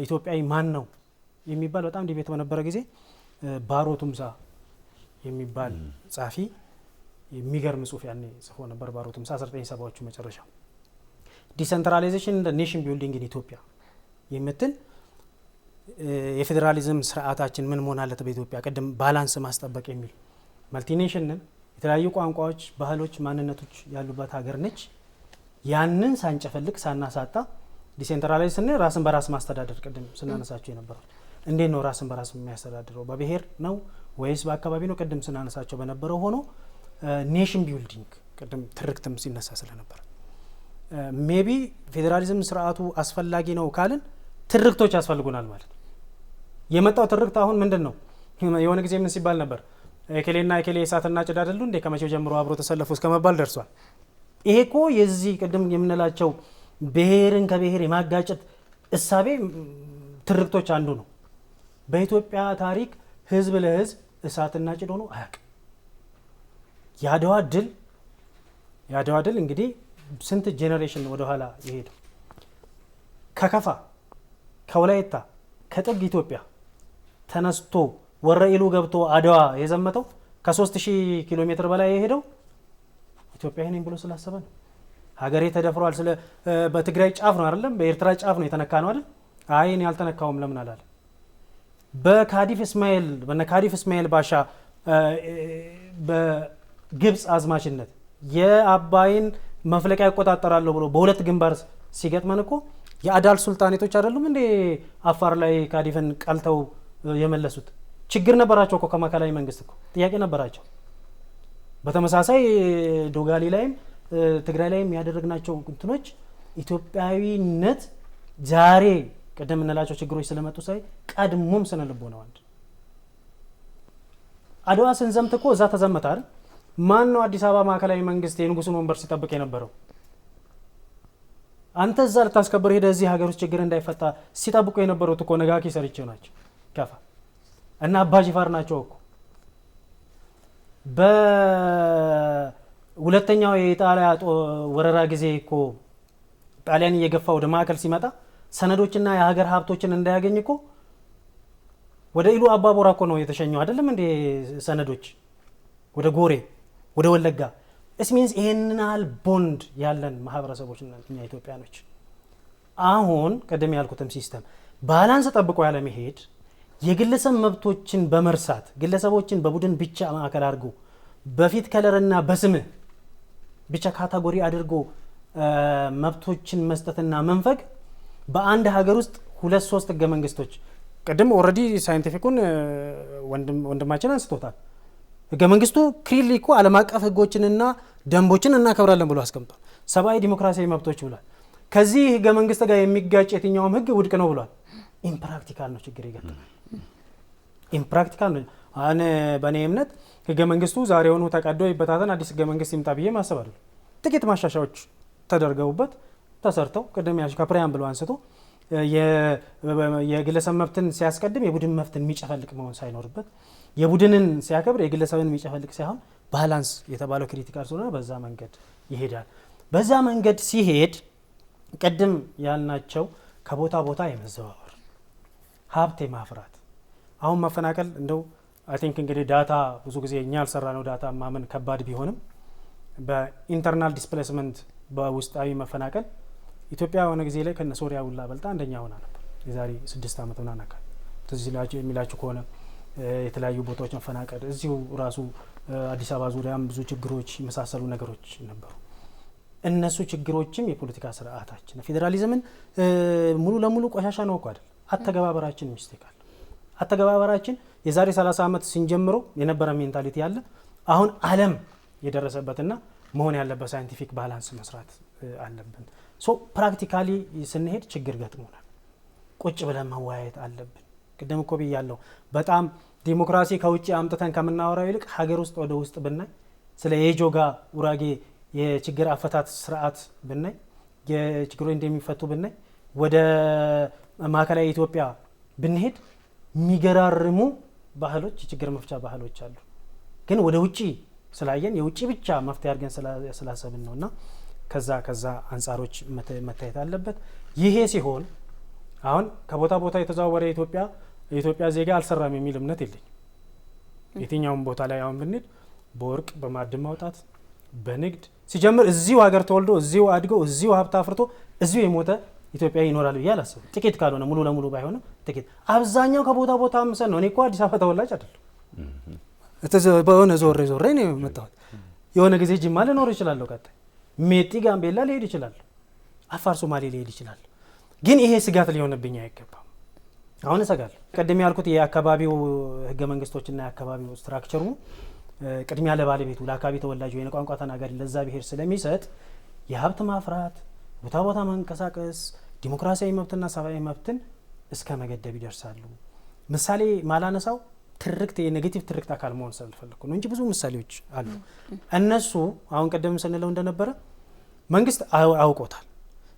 ኢትዮጵያዊ ማን ነው የሚባል በጣም ዲቤት በነበረ ጊዜ ባሮ ቱምሳ የሚባል ጻፊ የሚገርም ጽሁፍ ያኔ ጽፎ ነበር። ባሮ ቱምሳ 1970ዎቹ መጨረሻ ዲሰንትራላይዜሽን እንደ ኔሽን ቢልዲንግ ኢን ኢትዮጵያ የምትል የፌዴራሊዝም ስርዓታችን ምን መሆን አለበት በኢትዮጵያ ቅድም ባላንስ ማስጠበቅ የሚል መልቲኔሽንን የተለያዩ ቋንቋዎች፣ ባህሎች፣ ማንነቶች ያሉበት ሀገር ነች። ያንን ሳንጨፈልቅ ሳናሳጣ ዲሴንትራላይዝ ስንል ራስን በራስ ማስተዳደር ቅድም ስናነሳቸው የነበረው እንዴት ነው ራስን በራስ የሚያስተዳድረው በብሔር ነው ወይስ በአካባቢ ነው? ቅድም ስናነሳቸው በነበረው ሆኖ ኔሽን ቢልዲንግ ቅድም ትርክትም ሲነሳ ስለነበር ሜቢ ፌዴራሊዝም ስርዓቱ አስፈላጊ ነው ካልን ትርክቶች ያስፈልጉናል ማለት ነው። የመጣው ትርክት አሁን ምንድን ነው? የሆነ ጊዜ ምን ሲባል ነበር? ኤኬሌና ኤኬሌ እሳትና ጭድ አይደሉ እንዴ ከመቼው ጀምሮ አብሮ ተሰለፉ እስከመባል ደርሷል። ይሄ እኮ የዚህ ቅድም የምንላቸው ብሔርን ከብሔር የማጋጨት እሳቤ ትርክቶች አንዱ ነው። በኢትዮጵያ ታሪክ ህዝብ ለህዝብ እሳትና ጭድ ሆኖ አያውቅም። የአድዋ ድል እንግዲህ ስንት ጄኔሬሽን ወደኋላ ይሄድ ከከፋ ከወላይታ ከጥግ ኢትዮጵያ ተነስቶ ወረኢሉ ገብቶ አድዋ የዘመተው ከ3000 ኪሎ ሜትር በላይ የሄደው ኢትዮጵያዊ ነኝ ብሎ ስላሰበ ነው። ሀገሬ ተደፍሯል ስለ በትግራይ ጫፍ ነው አይደለም በኤርትራ ጫፍ ነው የተነካ ነው አይደል? አይ እኔ አልተነካውም ለምን አላለ? በካዲፍ እስማኤል ባሻ በግብጽ አዝማችነት የአባይን መፍለቂያ ያቆጣጠራለሁ ብሎ በሁለት ግንባር ሲገጥመን እኮ የአዳል ሱልጣኔቶች አይደሉም እንዴ አፋር ላይ ካዲፍን ቀልተው የመለሱት? ችግር ነበራቸው እኮ ከማዕከላዊ መንግስት እኮ ጥያቄ ነበራቸው። በተመሳሳይ ዶጋሊ ላይም ትግራይ ላይም ያደረግናቸው እንትኖች ኢትዮጵያዊነት ዛሬ ቀደም እንላቸው ችግሮች ስለመጡ ሳይ ቀድሞም ስነልቦ ነው። አንድ አድዋ ስንዘምት እኮ እዛ ተዘመተ አይደል? ማን ነው አዲስ አበባ ማዕከላዊ መንግስት የንጉሱን ወንበር ሲጠብቅ የነበረው? አንተ እዛ ልታስከብር ሄደ እዚህ ሀገር ውስጥ ችግር እንዳይፈታ ሲጠብቁ የነበሩት እኮ ነጋኪ ሰርቼው ናቸው ከፋ እና አባጂፋር ናቸው እኮ። በሁለተኛው የኢጣሊያ ወረራ ጊዜ እኮ ጣሊያን እየገፋ ወደ ማዕከል ሲመጣ ሰነዶችና የሀገር ሀብቶችን እንዳያገኝ እኮ ወደ ኢሉ አባቦራ እኮ ነው የተሸኘው አይደለም እንዴ? ሰነዶች ወደ ጎሬ ወደ ወለጋ እስሚንስ ይሄንናል ቦንድ ያለን ማህበረሰቦች እኛ ኢትዮጵያኖች አሁን ቀደም ያልኩትም ሲስተም ባላንስ ጠብቆ ያለ መሄድ የግለሰብ መብቶችን በመርሳት ግለሰቦችን በቡድን ብቻ ማዕከል አድርጎ በፊት ከለርና በስምህ ብቻ ካታጎሪ አድርጎ መብቶችን መስጠትና መንፈግ በአንድ ሀገር ውስጥ 2-3 ህገ መንግስቶች ቀደም ኦሬዲ ሳይንቲፊኩን ወንድማችን አንስቶታል። ህገ መንግስቱ ክሊርሊ እኮ ዓለም አቀፍ ህጎችንና ደንቦችን እናከብራለን ብሎ አስቀምጧል። ሰብአዊ ዲሞክራሲያዊ መብቶች ብሏል። ከዚህ ህገ መንግስት ጋር የሚጋጭ የትኛውም ህግ ውድቅ ነው ብሏል። ኢምፕራክቲካል ነው ችግር ይገጥማል። ኢምፕራክቲካል ነው። አነ በእኔ እምነት ህገ መንግስቱ ዛሬውኑ ተቀዶ ይበታተን አዲስ ህገ መንግስት ይምጣ ብዬ ማሰብ አይደለም። ጥቂት ማሻሻያዎች ተደርገውበት ተሰርተው ቅድም ያልኩ ከፕሪያምብሉ አንስቶ የግለሰብ መብትን ሲያስቀድም የቡድን መብትን የሚጨፈልቅ መሆን ሳይኖርበት የቡድንን ሲያከብር የግለሰብን የሚጨፈልቅ ሳይሆን ባላንስ የተባለው ክሪቲካል ስለሆነ በዛ መንገድ ይሄዳል። በዛ መንገድ ሲሄድ ቅድም ያልናቸው ከቦታ ቦታ የመዘዋወር ሀብት የማፍራት አሁን መፈናቀል እንደው አይ ቲንክ እንግዲህ ዳታ ብዙ ጊዜ እኛ ያልሰራ ነው ዳታ ማመን ከባድ ቢሆንም በኢንተርናል ዲስፕሌስመንት በውስጣዊ መፈናቀል ኢትዮጵያ የሆነ ጊዜ ላይ ከነ ሶሪያ ሁላ በልጣ አንደኛ ሆና ነበር። የዛሬ 6 ዓመት ምናምን አካባቢ ትዝ የሚላችሁ ከሆነ የተለያዩ ቦታዎች መፈናቀል እዚሁ ራሱ አዲስ አበባ ዙሪያም ብዙ ችግሮች የመሳሰሉ ነገሮች ነበሩ። እነሱ ችግሮችም የፖለቲካ ስርዓታችን ፌዴራሊዝምን ሙሉ ለሙሉ ቆሻሻ ነው እኮ አይደል። አተገባበራችን ሚስቴክ አለ። አተገባበራችን የዛሬ 30 ዓመት ሲንጀምሮ የነበረ ሜንታሊቲ ያለ አሁን ዓለም የደረሰበትና መሆን ያለበት ሳይንቲፊክ ባላንስ መስራት አለብን። ሶ ፕራክቲካሊ ስንሄድ ችግር ገጥሞናል። ቁጭ ብለን መወያየት አለብን። ቅድም እኮ ብያለሁ። በጣም ዲሞክራሲ ከውጭ አምጥተን ከምናወራው ይልቅ ሀገር ውስጥ ወደ ውስጥ ብናይ ስለ የጆጋ ውራጌ የችግር አፈታት ስርዓት ብናይ የችግሮች እንደሚፈቱ ብናይ ወደ ማዕከላዊ ኢትዮጵያ ብንሄድ የሚገራርሙ ባህሎች የችግር መፍቻ ባህሎች አሉ። ግን ወደ ውጪ ስላየን የውጪ ብቻ መፍትሄ አድርገን ስላሰብን ነውና ከዛ አንጻሮች መታየት አለበት። ይሄ ሲሆን አሁን ከቦታ ቦታ የተዘዋወረ የኢትዮጵያ ዜጋ አልሰራም የሚል እምነት የለኝም። የትኛውም ቦታ ላይ አሁን ብንሄድ በወርቅ በማዕድን ማውጣት በንግድ ሲጀምር እዚሁ ሀገር ተወልዶ እዚሁ አድገው እዚሁ ሀብት አፍርቶ እዚሁ የሞተ ኢትዮጵያ ይኖራል ብዬ አላስብም። ጥቂት ካልሆነ ሙሉ ለሙሉ ባይሆንም ጥቂት። አብዛኛው ከቦታ ቦታ አምሰን ነው። እኔ እኮ አዲስ አበባ ተወላጅ አይደለም። በሆነ ዞሬ ነው የመጣሁት። የሆነ ጊዜ ጅማ ልኖር ይችላለሁ። ቀጣይ ሜጢ ጋምቤላ ሊሄድ ይችላል። አፋር ሶማሌ ሊሄድ ይችላል። ግን ይሄ ስጋት ሊሆንብኝ አይገባም። አሁን እሰጋለሁ። ቀደም ያልኩት የአካባቢው ህገ መንግስቶችና የአካባቢው ስትራክቸሩ ቅድሚያ ለባለቤቱ ለአካባቢ ተወላጅ ወይ ቋንቋ ተናጋሪ ለዛ ብሄር ስለሚሰጥ የሀብት ማፍራት ቦታ ቦታ መንቀሳቀስ ዲሞክራሲያዊ መብትና ሰብአዊ መብትን እስከ መገደብ ይደርሳሉ። ምሳሌ ማላነሳው ትርክት የኔጌቲቭ ትርክት አካል መሆን ስለፈልኩ ነው እንጂ ብዙ ምሳሌዎች አሉ። እነሱ አሁን ቀደም ስንለው እንደነበረ መንግስት አውቆታል።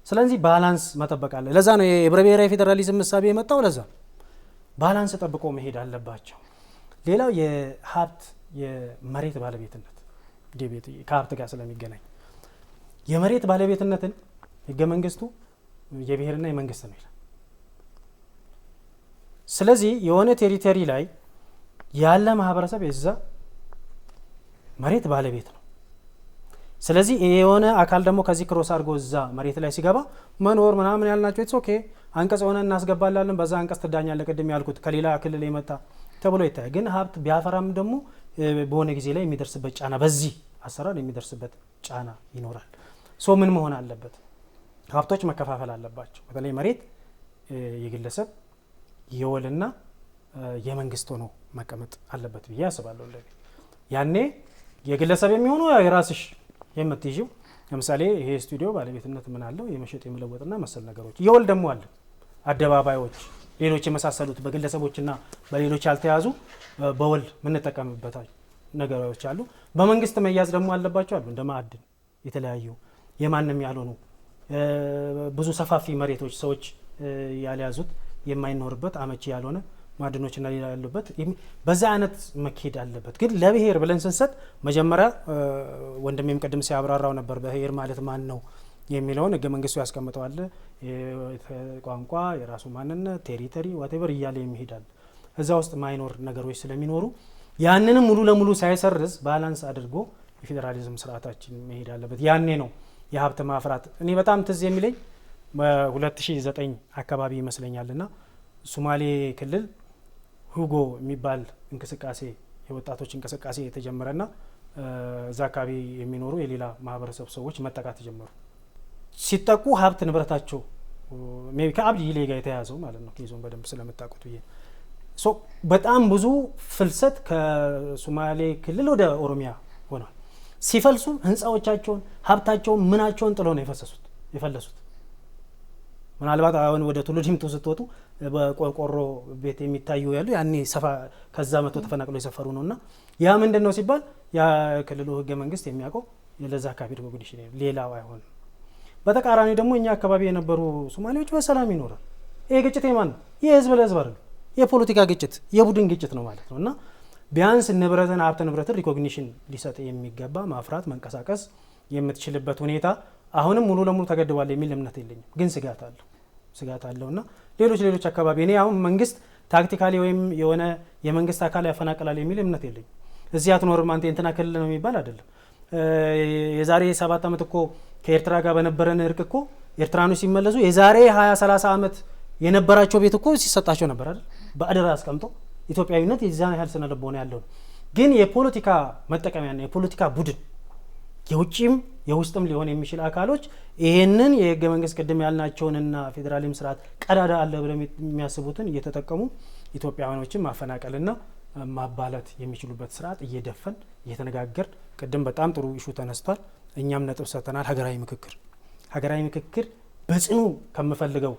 ስለዚህ ባላንስ መጠበቅ አለ። ለዛ ነው የህብረ ብሔራዊ ፌዴራሊዝም ምሳቤ የመጣው። ለዛ ባላንስ ጠብቆ መሄድ አለባቸው። ሌላው የሀብት የመሬት ባለቤትነት ከሀብት ጋር ስለሚገናኝ የመሬት ባለቤትነትን ህገ መንግስቱ የብሔርና የመንግስት ነው ይላል። ስለዚህ የሆነ ቴሪቶሪ ላይ ያለ ማህበረሰብ የዛ መሬት ባለቤት ነው። ስለዚህ የሆነ አካል ደግሞ ከዚህ ክሮስ አድርጎ እዛ መሬት ላይ ሲገባ መኖር ምናምን ያልናቸው ኢትስ ኦኬ አንቀጽ ሆነ እናስገባላለን። በዛ አንቀጽ ትዳኛለህ። ቅድም ያልኩት ከሌላ ክልል የመጣ ተብሎ ይታያል። ግን ሀብት ቢያፈራም ደግሞ በሆነ ጊዜ ላይ የሚደርስበት ጫና በዚህ አሰራር የሚደርስበት ጫና ይኖራል። ሶ ምን መሆን አለበት? ሀብቶች መከፋፈል አለባቸው። በተለይ መሬት የግለሰብ የወልና የመንግስት ሆኖ መቀመጥ አለበት ብዬ አስባለሁ። ያኔ የግለሰብ የሚሆነው የራስሽ የምትይዥው ለምሳሌ ይሄ ስቱዲዮ ባለቤትነት ምን አለው የመሸጥ የመለወጥና መሰል ነገሮች። የወል ደግሞ አለ አደባባዮች፣ ሌሎች የመሳሰሉት በግለሰቦችና በሌሎች ያልተያዙ በወል የምንጠቀምበት ነገሮች አሉ። በመንግስት መያዝ ደግሞ አለባቸው አሉ እንደ ማዕድን የተለያዩ የማንም ያልሆኑ ብዙ ሰፋፊ መሬቶች ሰዎች ያልያዙት የማይኖርበት አመቺ ያልሆነ ማዕድኖችና ሌላ ያሉበት በዛ አይነት መካሄድ አለበት። ግን ለብሔር ብለን ስንሰጥ መጀመሪያ ወንድሜም ቅድም ሲያብራራው ነበር ብሔር ማለት ማን ነው የሚለውን ህገ መንግስቱ ያስቀምጠዋል። ቋንቋ፣ የራሱ ማንነት፣ ቴሪቶሪ ዋቴቨር እያለ የሚሄዳል። እዛ ውስጥ ማይኖር ነገሮች ስለሚኖሩ ያንንም ሙሉ ለሙሉ ሳይሰርዝ ባላንስ አድርጎ የፌዴራሊዝም ስርዓታችን መሄድ አለበት። ያኔ ነው የሀብት ማፍራት። እኔ በጣም ትዝ የሚለኝ በ2009 አካባቢ ይመስለኛልና ሶማሌ ክልል ሁጎ የሚባል እንቅስቃሴ የወጣቶች እንቅስቃሴ የተጀመረና እዛ አካባቢ የሚኖሩ የሌላ ማህበረሰብ ሰዎች መጠቃት ጀመሩ። ሲጠቁ ሀብት ንብረታቸው ሜቢ ከአብዲ ኢሌ ጋር የተያዘው ማለት ነው። ኬዞን በደንብ ስለምታውቁት ብዬ በጣም ብዙ ፍልሰት ከሶማሌ ክልል ወደ ኦሮሚያ ሆኗል። ሲፈልሱ ህንፃዎቻቸውን ሀብታቸውን ምናቸውን ጥለው ነው የፈለሱት። ምናልባት አሁን ወደ ቱሉ ዲምቱ ስትወጡ በቆርቆሮ ቤት የሚታዩ ያሉ ያኔ ሰፋ ከዛ መቶ ተፈናቅለው የሰፈሩ ነውና ያ ምንድነው ሲባል ያ ክልሉ ህገ መንግስት የሚያውቀው ለዛ አካባቢ ሪኮግኒሽን ሌላው አይሆን። በተቃራኒ ደግሞ እኛ አካባቢ የነበሩ ሶማሌዎች በሰላም ይኖራል። ይሄ ግጭት የማን ነው? የህዝብ ለህዝብ አይደለም፣ የፖለቲካ ግጭት የቡድን ግጭት ነው ማለት ነውና ቢያንስ ንብረትን ሀብት ንብረትን ሪኮግኒሽን ሊሰጥ የሚገባ ማፍራት መንቀሳቀስ የምትችልበት ሁኔታ አሁንም ሙሉ ለሙሉ ተገድቧል የሚል እምነት የለኝም። ግን ስጋት አለውና ሌሎች አካባቢ እኔ አሁን መንግስት ታክቲካሊ ወይም የሆነ የመንግስት አካል ያፈናቅላል የሚል እምነት የለኝም። እዚህ አትኖርም አንተ እንትና ክልል ነው የሚባል አይደለም። የዛሬ 7 ዓመት እኮ ከኤርትራ ጋር በነበረን እርቅ እኮ ኤርትራኖች ሲመለሱ የዛሬ 20-30 ዓመት የነበራቸው ቤት እኮ ሲሰጣቸው ነበር አይደል? በአደራ አስቀምጦ ኢትዮጵያዊነት የዛን ያህል ስነ ልቦና ያለው ግን የፖለቲካ መጠቀሚያና የፖለቲካ ቡድን የውጭም የውስጥም ሊሆን የሚችል አካሎች ይሄንን የህገ መንግስት ቅድም ያልናቸውንና ፌዴራሊዝም ስርዓት ቀዳዳ አለ ብለው የሚያስቡትን እየተጠቀሙ ኢትዮጵያውያኖችን ማፈናቀልና ማባላት የሚችሉበት ስርዓት እየደፈን እየተነጋገር ቅድም በጣም ጥሩ ኢሹ ተነስቷል። እኛም ነጥብ ሰጥተናል። ሀገራዊ ምክክር በጽኑ ከምፈልገው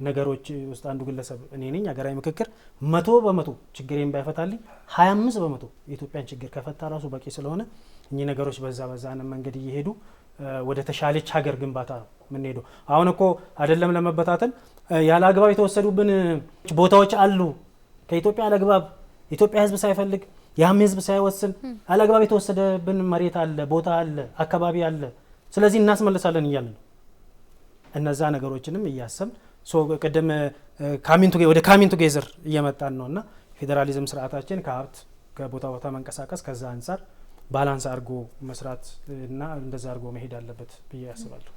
ነገሮች ውስጥ አንዱ ግለሰብ እኔ ነኝ። ሀገራዊ ምክክር 100% ችግሬን ባይፈታልኝ 25% የኢትዮጵያን ችግር ከፈታ ራሱ በቂ ስለሆነ እኚህ ነገሮች በዛን መንገድ እየሄዱ ወደ ተሻለች ሀገር ግንባታ ነው የምንሄደው። አሁን እኮ አይደለም ለመበታተን ያለ አግባብ የተወሰዱብን ቦታዎች አሉ። ከኢትዮጵያ ያለ አግባብ ኢትዮጵያ ህዝብ ሳይፈልግ ያም ህዝብ ሳይወስን ያለ አግባብ የተወሰደብን መሬት አለ፣ ቦታ አለ፣ አካባቢ አለ። ስለዚህ እናስመልሳለን እያልን ነው። እነዛ ነገሮችንም እያሰብን ቅድም ወደ ካሚንግ ቱጌዘር እየመጣን ነውና ፌዴራሊዝም ስርዓታችን ከሀብት ከቦታ ቦታ መንቀሳቀስ ከዛ አንጻር ባላንስ አድርጎ መስራት እና እንደዛ አድርጎ መሄድ አለበት ብዬ ያስባለሁ።